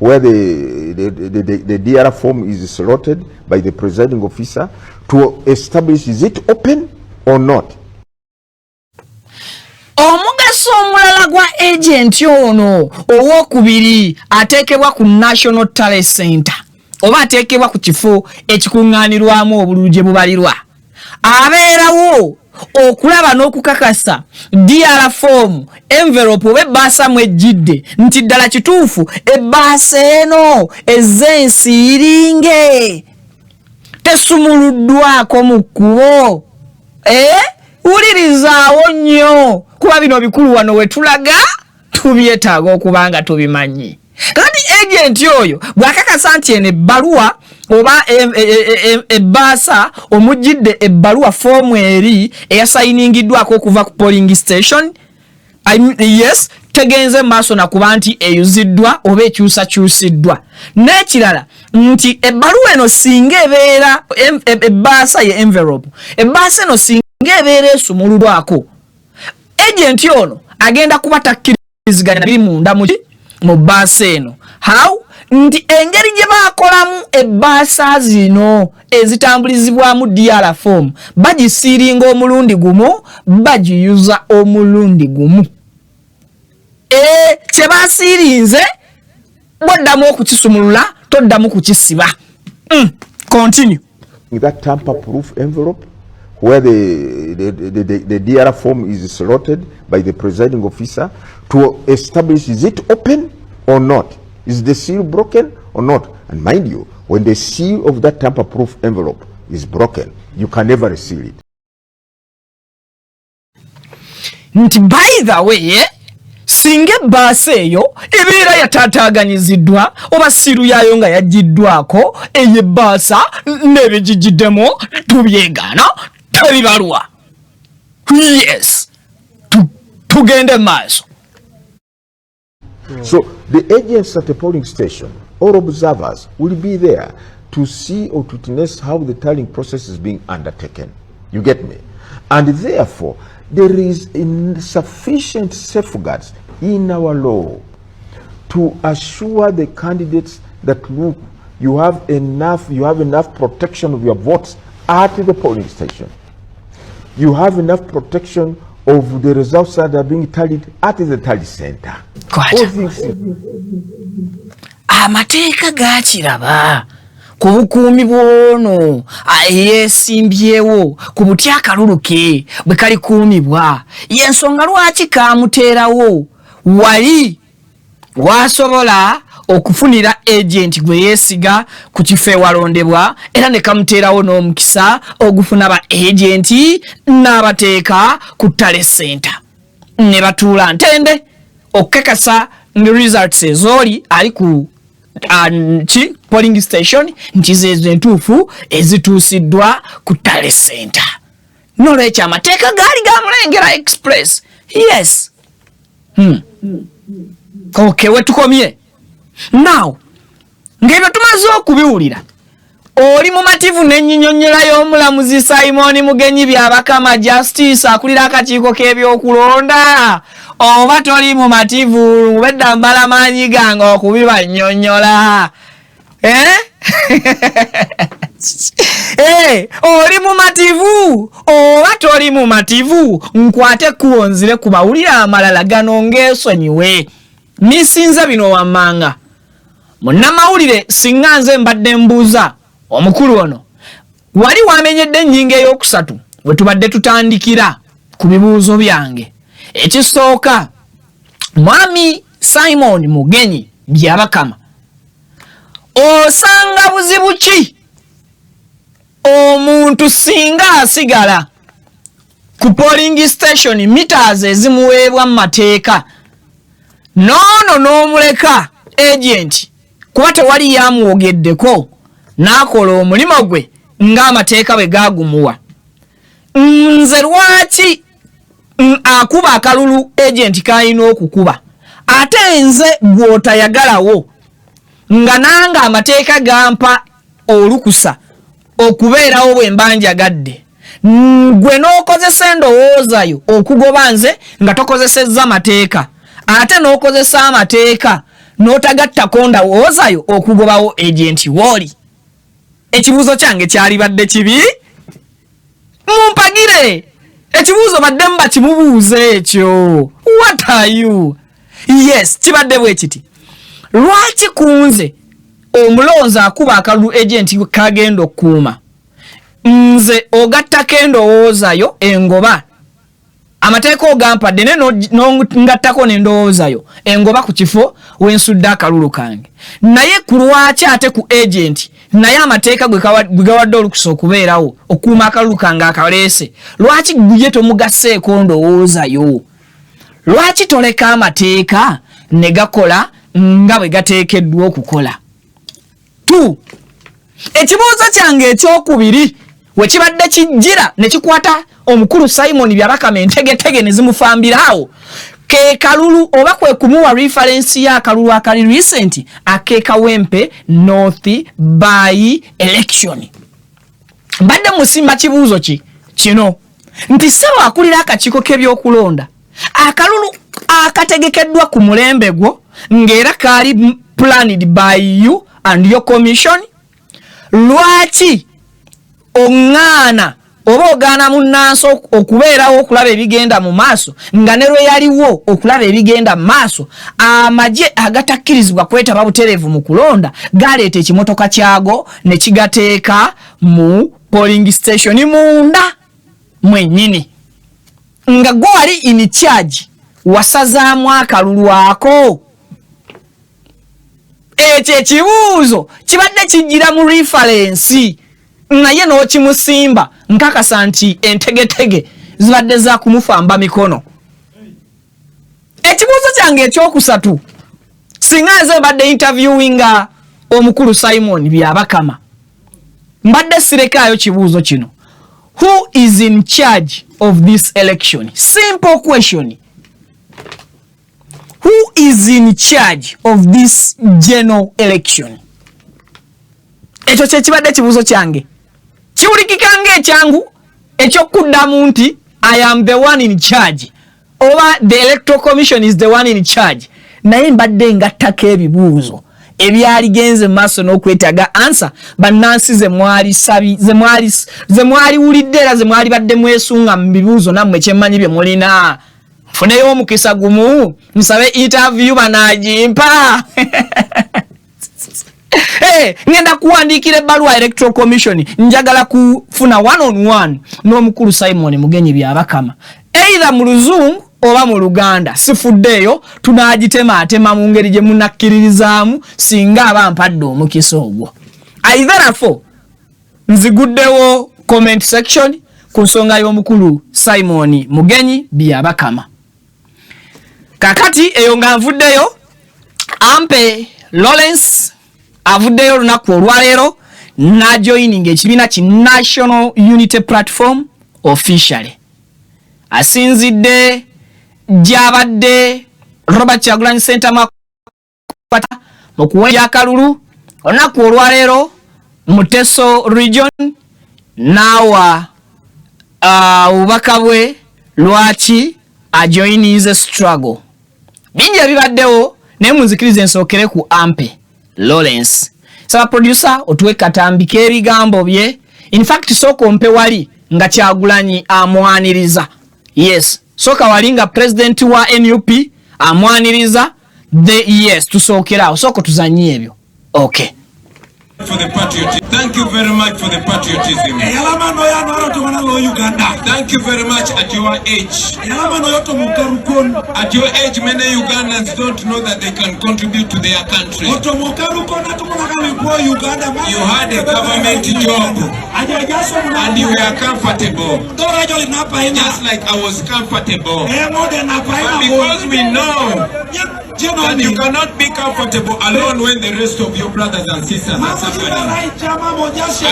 where the DR form is slotted by the presiding officer to establish is it open or not. Omugaso omulala gwa agent ono owokubiri ateekebwa ku National Tale Center oba ateekebwa ku kifo ekikuŋŋaanirwamu obululu gye bubalirwa, abeerawo okulaba n'okukakasa DR form envelope oba ebbaasa mwejjidde nti ddala kituufu ebbaasa eno ez'ensiiringe tesumuluddwako mu kkubo. Ulirizaawo nnyo kuba bino bikulu wano we tulaga tubyetaaga okuba nga tubimanyi. Kati agent oyo bw'akakasa nti eno ebbaluwa oba ebbaasa omujjidde ebbaluwa foomu eri eyasayiningiddwako okuva ku polling station, yes, tegenze maaso nakuba nti eyuziddwa oba ekyusakyusiddwa. N'ekirala nti ebbaluwa eno singa ebeera ebbaasa ye envelope, ebbaasa eno singa ebeera esumuluddwako, agent ono agenda kuba takkiriziganya biri munda mu bbaasa eno. How? Nti engeri gye baakolamu ebbaasa zino ezitambulizibwamu DR form bagisiiringa omulundi gumu, bagiyuza omulundi gumu. Kye baasiirinze boddamu okukisumulula, toddamu kukisiba. Continue. That tamper-proof envelope where the DR form is slotted by the presiding officer to establish is it open or not? Is the seal broken or not? And mind you, when the seal of that tamper-proof envelope is broken, you can never reseal it. By the way, singa ebbaasa eyo ebeera yataataaganyiziddwa oba siru yayo nga yaggiddwako, eyo ebbaasa n'ebigijjiddemu tubyegaana tebibalwa. Yes, tugende maaso. So the agents at the polling station or observers will be there to see or to witness how the tallying process is being undertaken. You get me? And therefore, there is insufficient safeguards in our law to assure the candidates that look, you have enough protection of your votes at the polling station. You have enough protection of the results that are being tallied at the tally center. Amateeka gakiraba ku bukuumi bwono yeesimbyewo ku butya akalulu ke bwe kalikuumibwa y'ensonga lwaki kaamuteerawo wali wasobola okufunira agent gwe yeesiga ku kifo ewalondebwa era ne kamuteerawo n'omukisa ogufuna ba agenti n'abateeka ku ttale center ne batuula ntende okukakasa results ezooli ali ku polling station nti zezo entuufu ezituusiddwa ku ttale center n'olwekyo amateeka gaali gamulengera express. Yes. Okay, wetukomye now ng'ebyo tumaze okubiwulira oli mumativu n'ennyinnyonnyola y'omulamuzi Simon Mugenyi Byabakama Justice akulira akakiiko k'ebyokulonda oba toli mumativu wedda mbala maanyi gange okubibannyonnyola oli mumativu oba toli mumativu nkwate kuwonzire kubawulira amalala gano ng'esonyiwe nisinza bino wammanga munnamawulire singa nze mbadde mbuuza omukulu ono wali wamenyedde ennyingo ey'okusatu bwe tubadde tutandikira ku bibuuzo byange. Ekisooka mwami Simon Mugenyi Byabakama osanga buzibu ki omuntu singa asigala ku polling station meters ezimuweebwa mu mateeka noono n'omuleka agent kuba tewali yamuwogeddeko n'akola omulimu gwe ng'amateeka bwe gaagumuwa. Nze lwaki akuba akalulu agent k'alina okukuba ate nze gw'otayagalawo nga nange amateeka gampa olukusa okubeerawo bwe mbanjagadde gwe n'okozesa endowoozayo okugoba nze nga tokozesezza mateeka ate n'okozesa amateeka n'otagattako ndowoozayo okugobawo agenti wooli. Ekibuuzo kyange kyalibadde kibi mumpagire ekibuuzo badde mba kimubuuze ekyo. What are you? Yes, kibadde bwe kiti lwaki kunze omulonzi akuba akalulu agenti kagenda okukuuma nze ogattako endowoozayo engoba amateeka ogampadde ne ngattako n'endowoozayo engoba ku kifo wensudde akalulu kange naye ku lwaki ate ku agenti naye amateeka gwe gawadde olukusa okubeerawo okuuma akalulu kange akaleese lwaki gye tomugaseeko ndowoozayo? Lwaki toleka amateeka ne gakola nga bwe gateekeddwa okukola? Ekibuuzo kyange ekyokubiri we kibadde kijjira ne kikwata omukulu Simon Byabakama entegetege ne zimufambiraawo ke kalulu oba kwe kumuwa reference ya kalulu akali recent akeeka wempe North by election. Mbadde musimba kibuuzo kino nti ssebo akulira akakiiko k'ebyokulonda akalulu akategekeddwa ku mulembe gwo ng'era kaali planned by you and your commission. Lwaki oŋŋaana oba ogaana munnansi okubeerawo okulaba ebigenda mu maaso nga ne lwe yaliwo okulaba ebigenda mu maaso amagye agatakkirizibwa kwetaba butereevu mu kulonda galeeta ekimotoka kyago ne kigateeka mu polling station munda mwennyini nga gwe wali in charge wasazaamu akalulu ako? Ekyo ekibuuzo kibadde kijjira mu reference naye n'okimusimba nkakasa nti entegetege zibadde za kumufamba mikono. Ekibuuzo kyange ekyokusatu singa nze mbadde interviewinga omukulu Simon Byabakama mbadde sirekaayo kibuuzo kino: who is in charge of this election? Simple question. Who is in charge of this general election? Ekyo kye kibadde kibuuzo kyange. Kiwulikika ng'ekyangu ekyokuddamu nti I am the one in charge oba the electoral commission is the one in charge. Naye mbadde ngattako ebibuuzo ebyali genze maso n'okwetaga answer bannansi ze mwali sabi ze mwali uliddera ze mwali badde mwesunga mu bibuuzo nammwe kyemmanyi bye mulina funeyo omukisa gumu nsabe interview banagimpa ngenda kuwandikira ebbaluwa electoral commission njagala kufuna one on one n'omukulu Simon Mugenyi Byabakama either mu Luzungu oba mu Luganda sifuddeeyo tunagitema mu ngeri gye munakkiririzaamu singa abampadde omukisa ogwo either nziguddewo comment section ku nsonga y'omukulu Simon Mugenyi Byabakama. Kakati eyo nga nvuddeyo Ampe Lawrence avuddeyo lunaku olwaleero na joining ekibiina ki National Unity Platform officially asinzidde gyabadde Robert Kyagulanyi Ssentamu mu kuwenja akalulu olunaku olwaleero mu Teso region nawa obubaka bwe lwaki ajoinize struggle bingi ebibaddewo naye munzikirize nsookere ku Ampe Lawrence. Saba producer otuwe katambika ebigambo bye. In fact soko mpe wali nga Kyagulanyi amwaniriza. Yes. Soka wali nga president wa NUP amwaniriza. Yes tusookera soko tuzanyie ebyo. Okay. For the patriotism. Thank you very much for the patriotism. Thank you very much at your age. At your age, many Ugandans don't know that they can contribute to their country. You had a government job and you were comfortable. Just like I was comfortable. But because we know that you cannot be comfortable alone when the rest of your brothers and sisters are suffering. I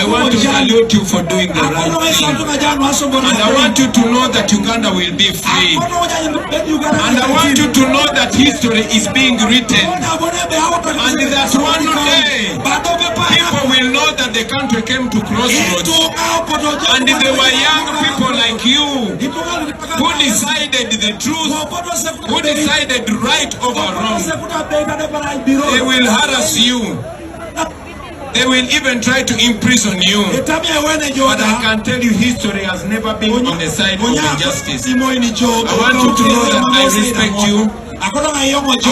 want to salute you for doing the right thing. And I want you to know that Uganda will be free. And I want you to know that history is being written. And that one day, people will know that the country came to crossroads. And there were young people like you who decided the truth, who decided right over wrong. They will harass you. They will even try to imprison you. But I can tell you history has never been on the side of injustice. I want you to know that I respect you. I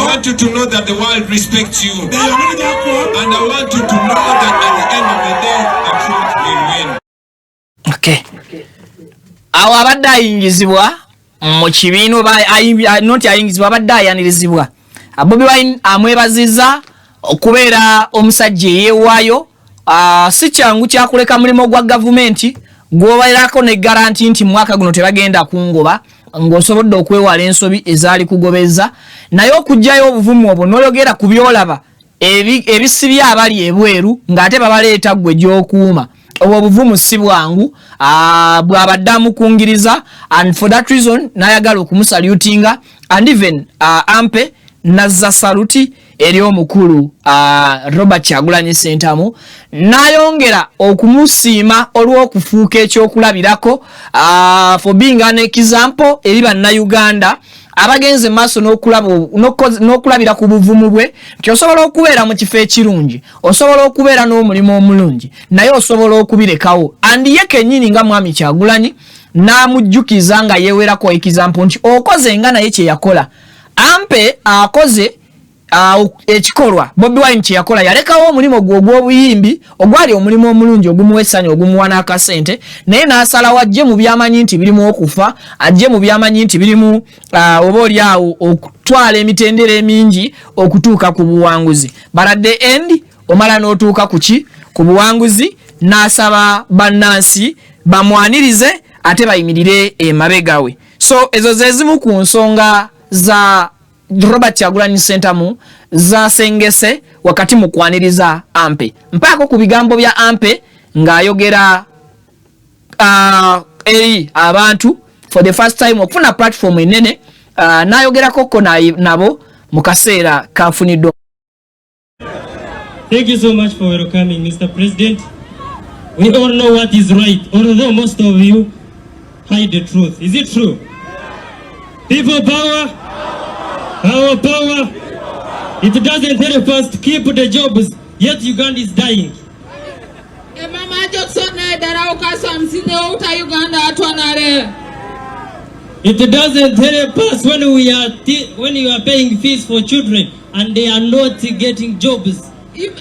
want you to know that the world respects you. And I want you to know that at the end of the day, the truth will win. Okay. Awa abadde ayingizibwa mu kibiino noti ayingizibwa abadde ayanirizibwa. Bobi Wine amwebaziza okubeera omusajja eyeewaayo. Si kyangu kyakuleka mulimo gwa gavumenti gwobairako ne garanti nti mwaka guno tebagenda kungoba ng'osobodde okwewala ensobi ezaali kugobeza naye okujjayo obuvumu obwo n'oyogera ku byolaba ebisibya abali ebweru ng'ate babaleeta ggwe gy'okuuma obwo obuvumu si bwangu bw'abadde amukungiriza and for that reason n'ayagala okumusalutinga and even Ampe nazza saluti eri omukulu Robert Kyagulanyi Ssentamu n'ayongera okumusiima olw'okufuuka ekyokulabirako for being an example eri bannayuganda abagenze maaso n'okulabira ku buvumu bwe nti osobola okubeera mu kifo ekirungi osobola okubeera n'omulimu omulungi naye osobola okubirekawo andi ye kennyini nga mwami Kyagulanyi n'amujjukiza nga yeewerako example nti okoze nga naye kye yakola. Ampe akoze ekikolwa Bobi Wine kye yakola yalekawo omulimu gw'obuyimbi ogwali omulimu omulungi ogumuwesanya ogumuwa n'akasente naye n'asala wajje mu byamanyi nti birimu okufa ajje mu byamanyi nti birimu oba oli awo okutwala emitendera emingi okutuuka ku buwanguzi baradde end omala n'otuuka ku buwanguzi n'asaba bannansi bamwanirize ate bayimirire emabegawe. So ezo ze zimu ku nsonga za Robert Kyagulanyi Ssentamu zasengese wakati mu kwaniriza Ampe. Mpako ku bigambo bya Ampe ng'ayogera eri abantu for the first time okufuna platform enene n'ayogerako ko nabo mu kaseera kafunidde. Thank you so much for welcoming, Mr. President. We all know what is right, although most of you hide the truth. Is it true? People power. Our power, It doesn't help us to keep the jobs, yet Uganda is dying. It doesn't help us when you are paying fees for children and they are not getting jobs. It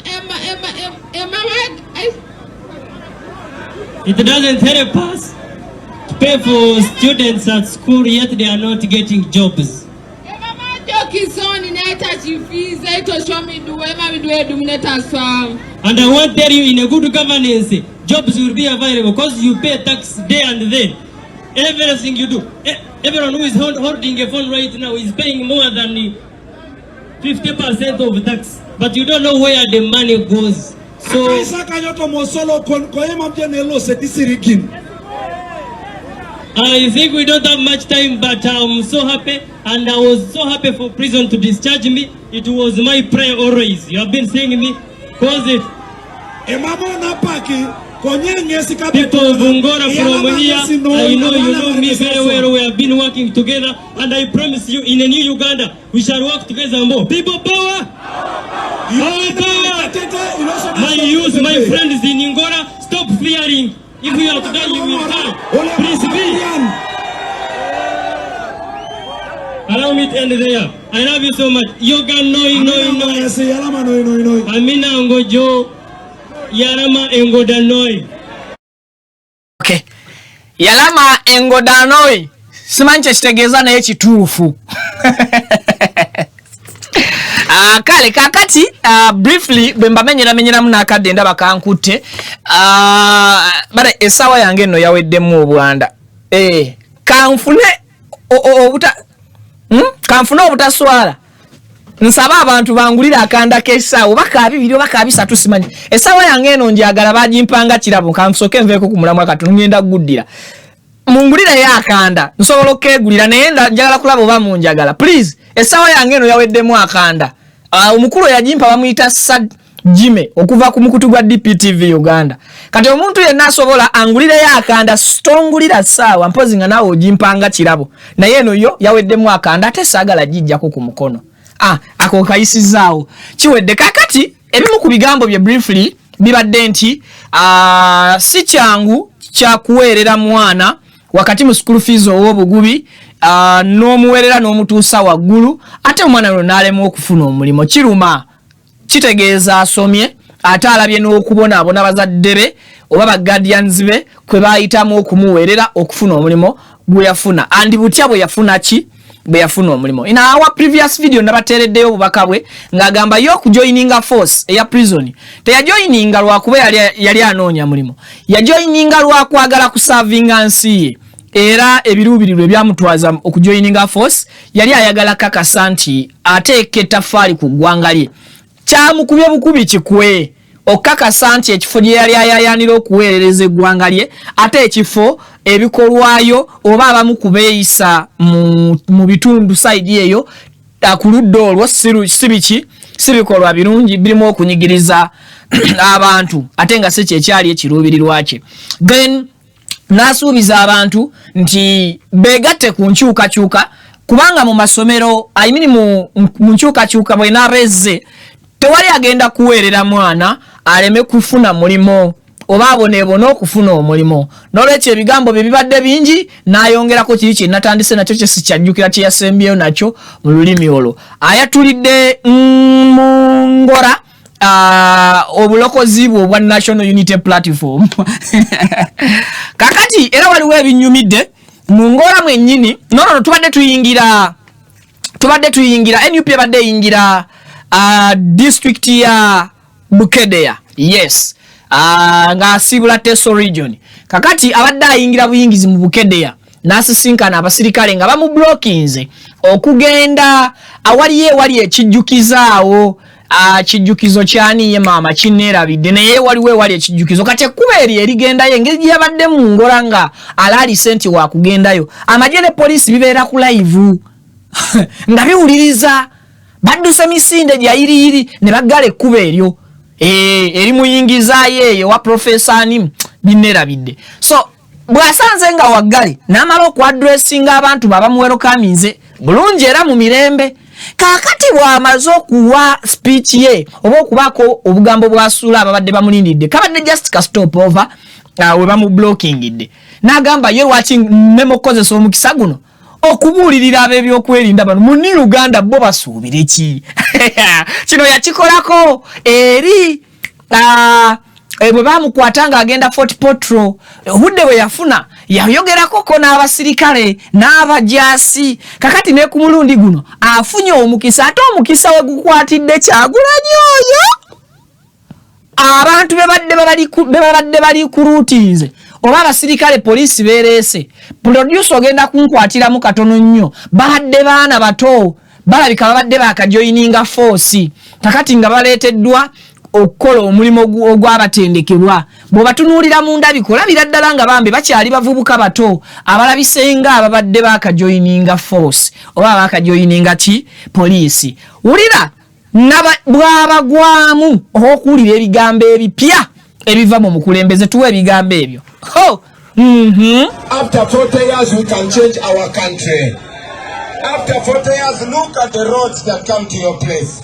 doesn't help us to pay for students at school, yet they are not getting jobs. And I want to tell you, in a good governance, jobs will be available because you pay tax day and then. Everything you do, everyone who is holding a phone right now is paying more than 50% of tax, but you don't know where the money goes. So I think we don't have much time, but I'm so happy, and I was so happy for prison to discharge me. It was my prayer always. You have been saying me, cause it. People of Ngora from here, I know you know me very well. We have been working together, and I promise you, in a new Uganda, we shall work together more. People power! Power, power! My youth, my friends in Ngora, stop fearing. If you have to die, you will die. Please be. Allow me to end there. I love you so much. You can know. Amina ngojo. Yalama engodanoi. Okay. Yalama engodanoi. Simanche chitegeza na yechi tufu. Kale kakati briefly bemba menyera muna akadenda bakankute bare esawa yange no yaweddemu obwanda kanfune obutaswala nsaba abantu bangulira akanda kesawo bakabi biro bakabi satu simanyi esawa yange eno njagala bajimpanga kirabo kansoke nveko kumulamwa katu ngenda guddira mungulira yakanda nsobola okegulira naye njagala kulaba oba munjagala please esawa yange eno yaweddemu akanda omukulu yajimpa bamuyita Sad Jime okuva ku mukutu gwa DPTV Uganda kati omuntu yenna asobola angulira yakanda stongulira sawa mpozi nga nawo ojimpanga kirabo naye eno yo yaweddemu akanda ate sagala jijja ku mukono ako kayisizaawo kiwedde kakati ebimu ku bigambo bye briefly bibadde nti si kyangu kya kuweerera mwana wakati mu school fees owobugubi n'omuwerera n'omutuusa waggulu ate omwana ono n'alema okufuna omulimo kiruma kitegeeza asomye ate alabye n'okubonaabona bazadde be oba baguardians be kwe baayitamu okumuweerera okufuna omulimo gwe yafuna andi butya bwe yafuna ki bwe yafuna omulimo in our previous video nabatereddeyo obubaka bwe ng'agamba yo okujoininga force eya prison teyajoininga lwakuba yali anoonya mulimo yajoininga lwakwagala kusavinga nsi ye era ebirubirirwe ebyamutwaza okujoininga force yali ayagala kakasa nti ateeka ettaffaali ku ggwanga lye kyamukubye bukubi kikwe okakasa nti ekifo gye yali ayayanira okuweerereza eggwanga lye ate ekifo ebikolwayo oba abamu kubeeyisa mu bitundu saidi eyo ku ludda olwo si bikolwa birungi birimu okunyigiriza abantu ate nga si kyekyali ekiruubirirwa kye then nasuubiza abantu nti begatte ku nkyukakyuka kubanga mu masomero mu nkyukakyuka bwe nabezze tewali agenda kuweerera mwana aleme kufuna mulimo oba aboneebona okufuna omulimo n'olwekyo ebigambo bye bibadde bingi n'ayongerako kiri kye natandise nakyo kye sikyajjukira kye yasembyeyo nakyo mu lulimi olwo ayatulidde mu Ngora obulokozi bwe obwa National Unity Platform kakati era waliwo ebinyumidde mu Ngora mwennyini nono tubadde tuyingira NUP ebadde yingira district ya Bukedea yes ng'asibula Teso region kakati abadde ayingira buyingizi mu Bukedea n'asisinkana abasirikale nga bamublokinze okugenda awali ekijjukizaawo kijjukizo kyani ye mama kineerabidde naye waliwo wali ekijjukizo kati ekkuba erigendayo engeri gye yabadde mu Ngora nga alaali senti wa kugendayo amagye ne poliisi bibeera ku live nga biwuliriza badduse misinde gyayiriyiri ne baggala ekkuba eryo eri muyingizaayo eyo wa profesa Anim bineerabidde so bw'asanze nga waggale n'amala okuadressinga abantu babamuwerokaminze bulungi era mu mirembe kakati bw'amaze okuwa speech ye oba okubako obugambo bw'asuula ababadde bamulindidde kabadde just ka stop over we bamu blockingidde n'agamba ye lwaki nemukozesa omukisa guno okubuulirira ab'ebyokwerinda bano muni Uganda bo basuubire ki kino yakikolako eri bwe bamukwatanga agenda Fort Potro obudde bwe yafuna yayogerako ko n'abasirikale n'abajasi kakati ne ku mulundi guno afunye omukisa ate omukisa we gukwatidde Kyagulanyi oyo abantu bebadde bali ku routines oba abasirikale polisi bereese producer ogenda kunkwatiramu katono nnyo badde baana bato balabika babadde bakajoininga force kakati nga baleeteddwa okukola omulimu ogw'abatendekebwa bw'obatunuulira mu ndabiko olabira ddala nga bambi bakyali bavubuka bato abalabisenga ababadde bakajoininga force oba bakajoininga ki polisi wulira bw'abagwamu okuwulira ebigambo ebipya ebiva mu mukulembeze tuwa ebigambo ebyo After 40 years we can change our country. After 40 years look at the roads that come to your place.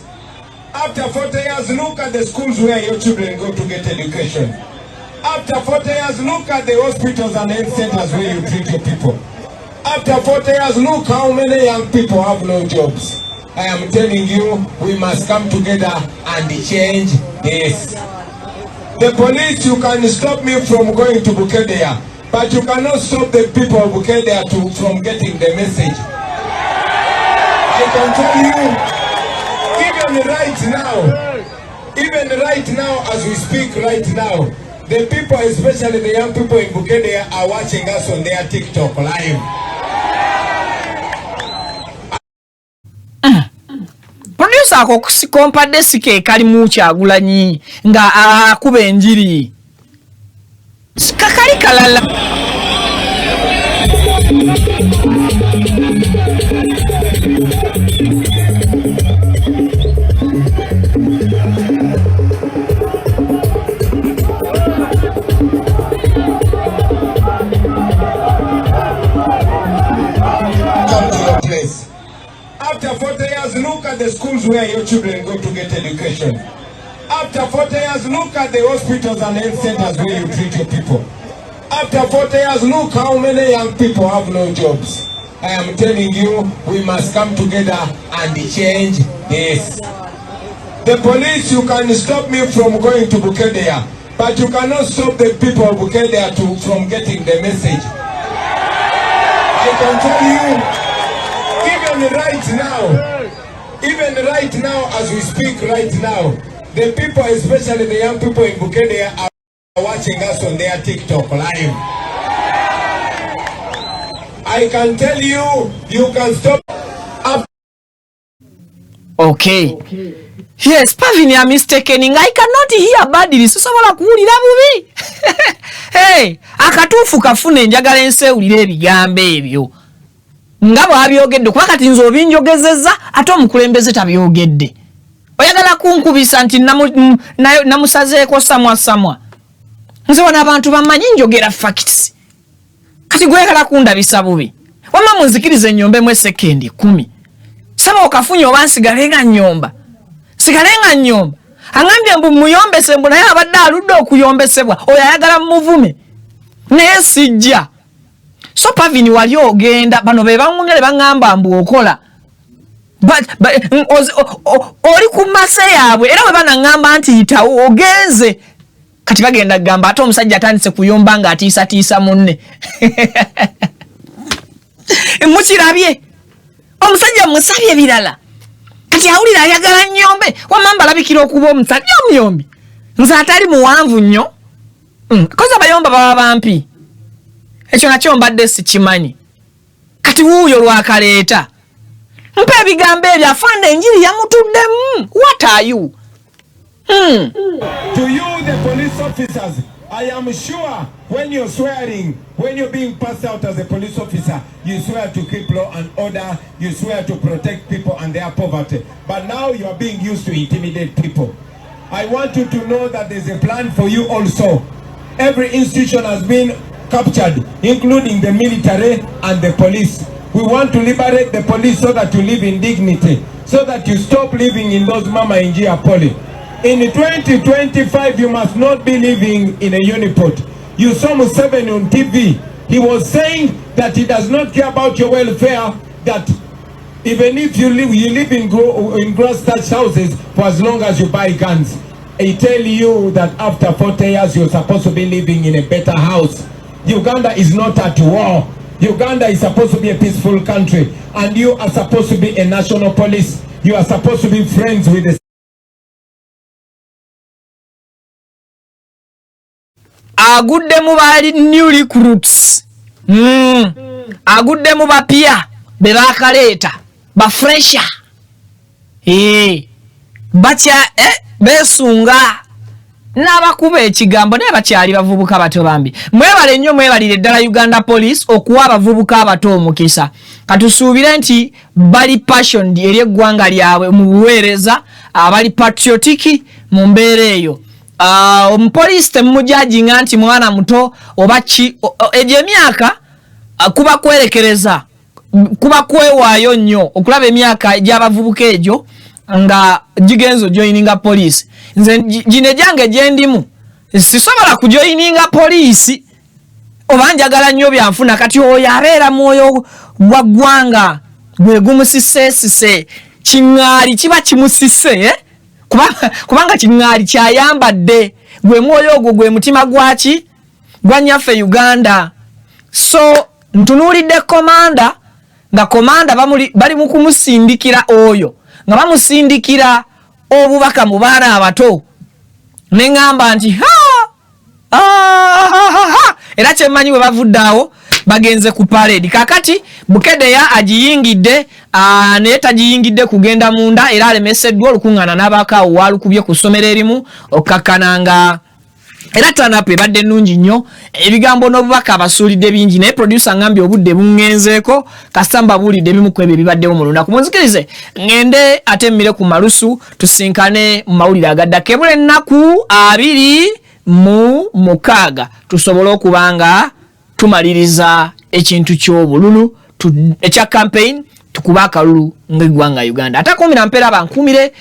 After 40 years, look at the schools where your children go to get education. After 40 years, look at the hospitals and health centers where you treat your people. After 40 years, look how many young people have no jobs. I am telling you, we must come together and change this. The police, you can stop me from going to Bukedea, but you cannot stop the people of Bukedea from getting the message. I can tell you, even right now, as we speak right now, the people, especially the young people in Bukedea, are watching us on their TikTok live. Producer ako kusikompadde sike kali mu Kyagulanyi nga akuba enjiri kakali kalala After 40 years, look at the schools where your children go to get education. After 40 years, look at the hospitals and health centers where you treat your people. After 40 years, look how many young people have no jobs. I am telling you, we must come together and change this. The police, you can stop me from going to Bukedea, but you cannot stop the people of Bukedea from getting the message. I can tell you, even right now, as we speak right now, the people, especially the young people in Bukedea, are watching us on their TikTok live. I can tell you, you can stop. Okay. Yes, Pavin ya mistaken. I cannot hear badly. Sisobola kuwulira bubi. Hey, akatuufu kafune njagala ensewulira ebigambo ebyo. Ngabo abyogedde kuba kati nzo binjogezeza ate omukulembeze tabyogedde. Oyagala kunkubisa nti namusazeeko samwa. Nze wana abantu bamanyi njogera facts. Kati gwegala kundabisa bubi. Wama munzikirize nyombe mwe sekendi 10. Saba okafunye oba nsigalenga nyomba. Sigalenga nyomba. Angambye mbu muyombese mbu naye abadde aludde okuyombesebwa. Oyo ayagala muvume. Naye sijja. So Pavini wali ogenda bano be bangongere bangamba mbu okola. Oli ku mase yaabwe era we banangamba nti itawo ogenze. Kati bagenda gamba ate omusajja atandise kuyomba nga atiisa munne. Mukirabye. Omusajja musabye birala. Kati awulira ayagala nnyombe. Wamamba labikira okuba omusajja omuyombi. Nze atali muwanvu nnyo. Koza bayomba baba bampi. Ekyo nakyo mbadde sikimanyi. Kati wuuyo lwakaleeta. Mpe ebigambo ebyo afande enjiri yamutuddemu. What are you? To you, the police officers, I am sure when you're swearing, when you're being passed out as a police officer, you swear to keep law and order, you swear to protect people and their poverty. But now you are being used to intimidate people. I want you to know that there's a plan for you also. Every institution has been captured, including the military and the police. We want to liberate the police so that you live in dignity. so that you stop living in those Mama Injia Poli. In 2025, you must not be living in a uniport. You saw Museveni on TV. He was saying that he does not care about your welfare, that even if you live in grass-thatched houses for as long as you buy guns. I tell you that after 40 years, you're supposed to be living in a better house. Uganda is not at war. Uganda is supposed to be a peaceful country, and you are supposed to be a national police. You are supposed to be friends with the agudde mu bali new recruits agudde mu bapia be bakaleta ba fresher bacha besunga n'abakuba ekigambo naye bakyali bavubuka bato bambi mwebale nnyo mwebalire ddala Uganda Police okuwa abavubuka abato omukisa katusuubire nti bali passion eri eggwanga lyabwe mu buweereza abali patriotic mu mbeera eyo omupolisi temujaji nganti mwana muto oba ki emyaka kuba kwerekereza kuba kwewaayo nnyo okulaba emyaka gy'abavubuka egyo nga jigenzo joininga police nze jine jange jendimu sisobola kujoininga police oba njagala nnyo byanfuna kati oyo abeera mwoyo gwa ggwanga gwe gumusisesise kingaali kiba kimusise kubanga kingaali kyayambadde gwe mwoyo ogwo gwe mutima gwaki gwanyaffe Uganda. So ntunuulidde komanda nga komanda bali mu kumusindikira oyo nga bamusindikira obubaka mu baana abato ne ngamba nti era kyemanyi bwe bavuddaawo bagenze ku parade kakati Bukedeya agiyingidde naye tagiyingidde kugenda munda era alemeseddwa olukuŋŋaana n'abakaawo walukubye ku ssomero erimu okukakkananga era tanape badde nnungi nnyo ebigambo n'obubaka abasuulidde bingi naye producer ngambye obudde bungenzeeko kasamba buulidde bimu ku ebyo bibaddewo mu lunaku munzikirize ngende ate mmire ku malusu tusinkane mu mawulire agaddako ebula ennaku 26 tusobole okubanga tumaliriza ekintu ky'obululu ekya campaign tukuba akalulu ng'eggwanga Uganda atakuumira mpeera bankuumire.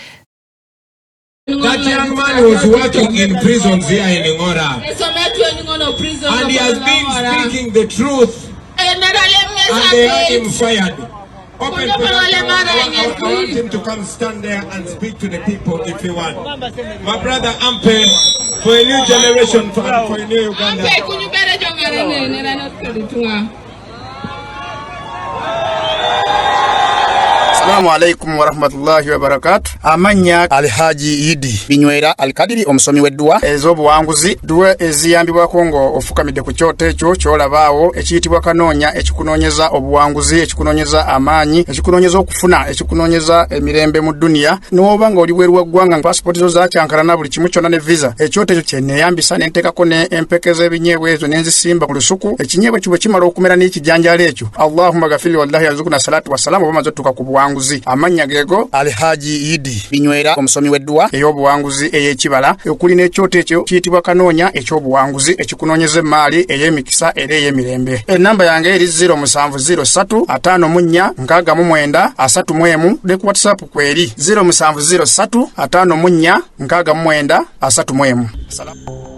That young man was working in prisons here in Ngora, and he has been speaking the truth, and they had him fired. Open I want him to come stand there and speak to the people if he want. My brother Ampe, for a new generation, for a new Uganda. Assalamu alaikum wa rahmatullahi wa barakatuh. Amanya Alhaji Idi Binywera Alkadiri omusomi weddua ez'obuwanguzi duwe eziyambibwa Kongo Afukamide ku kyoto ekyo kyolabaawo ekiyitibwa kanoonya ekikunoonyeza obuwanguzi ekikunoonyeza amaanyi ekikunoonyeza okufuna ekikunoonyeza emirembe mu dunia n'oba nga oli bweru waggwanga passport zo zakyankalana buli kimu kyonna ne visa ekyoto ekyo kyenneeyambisa ne nteekako ne empeke z'ebinyeebwa ezo ne nzisimba ku lusuku ekinyeebwa ekyo bwe kimala okumera n'ekijanjaalo ekyo Allahumma gafiri wallahi yazukuna salatu wassalamu bamaze otuuka ku buwanguzi. Amanya gego Alhaji Idi Binywera omusomi weddua ey'obuwanguzi ey'ekibala okulina ekyoto ekyo kiyitibwa kanoonya eky'obuwanguzi ekikunoonyeza emaali ey'emikisa era ey'emirembe. Enamba yange eri 0703546931 ne ku WhatsApp kweri 0703546931.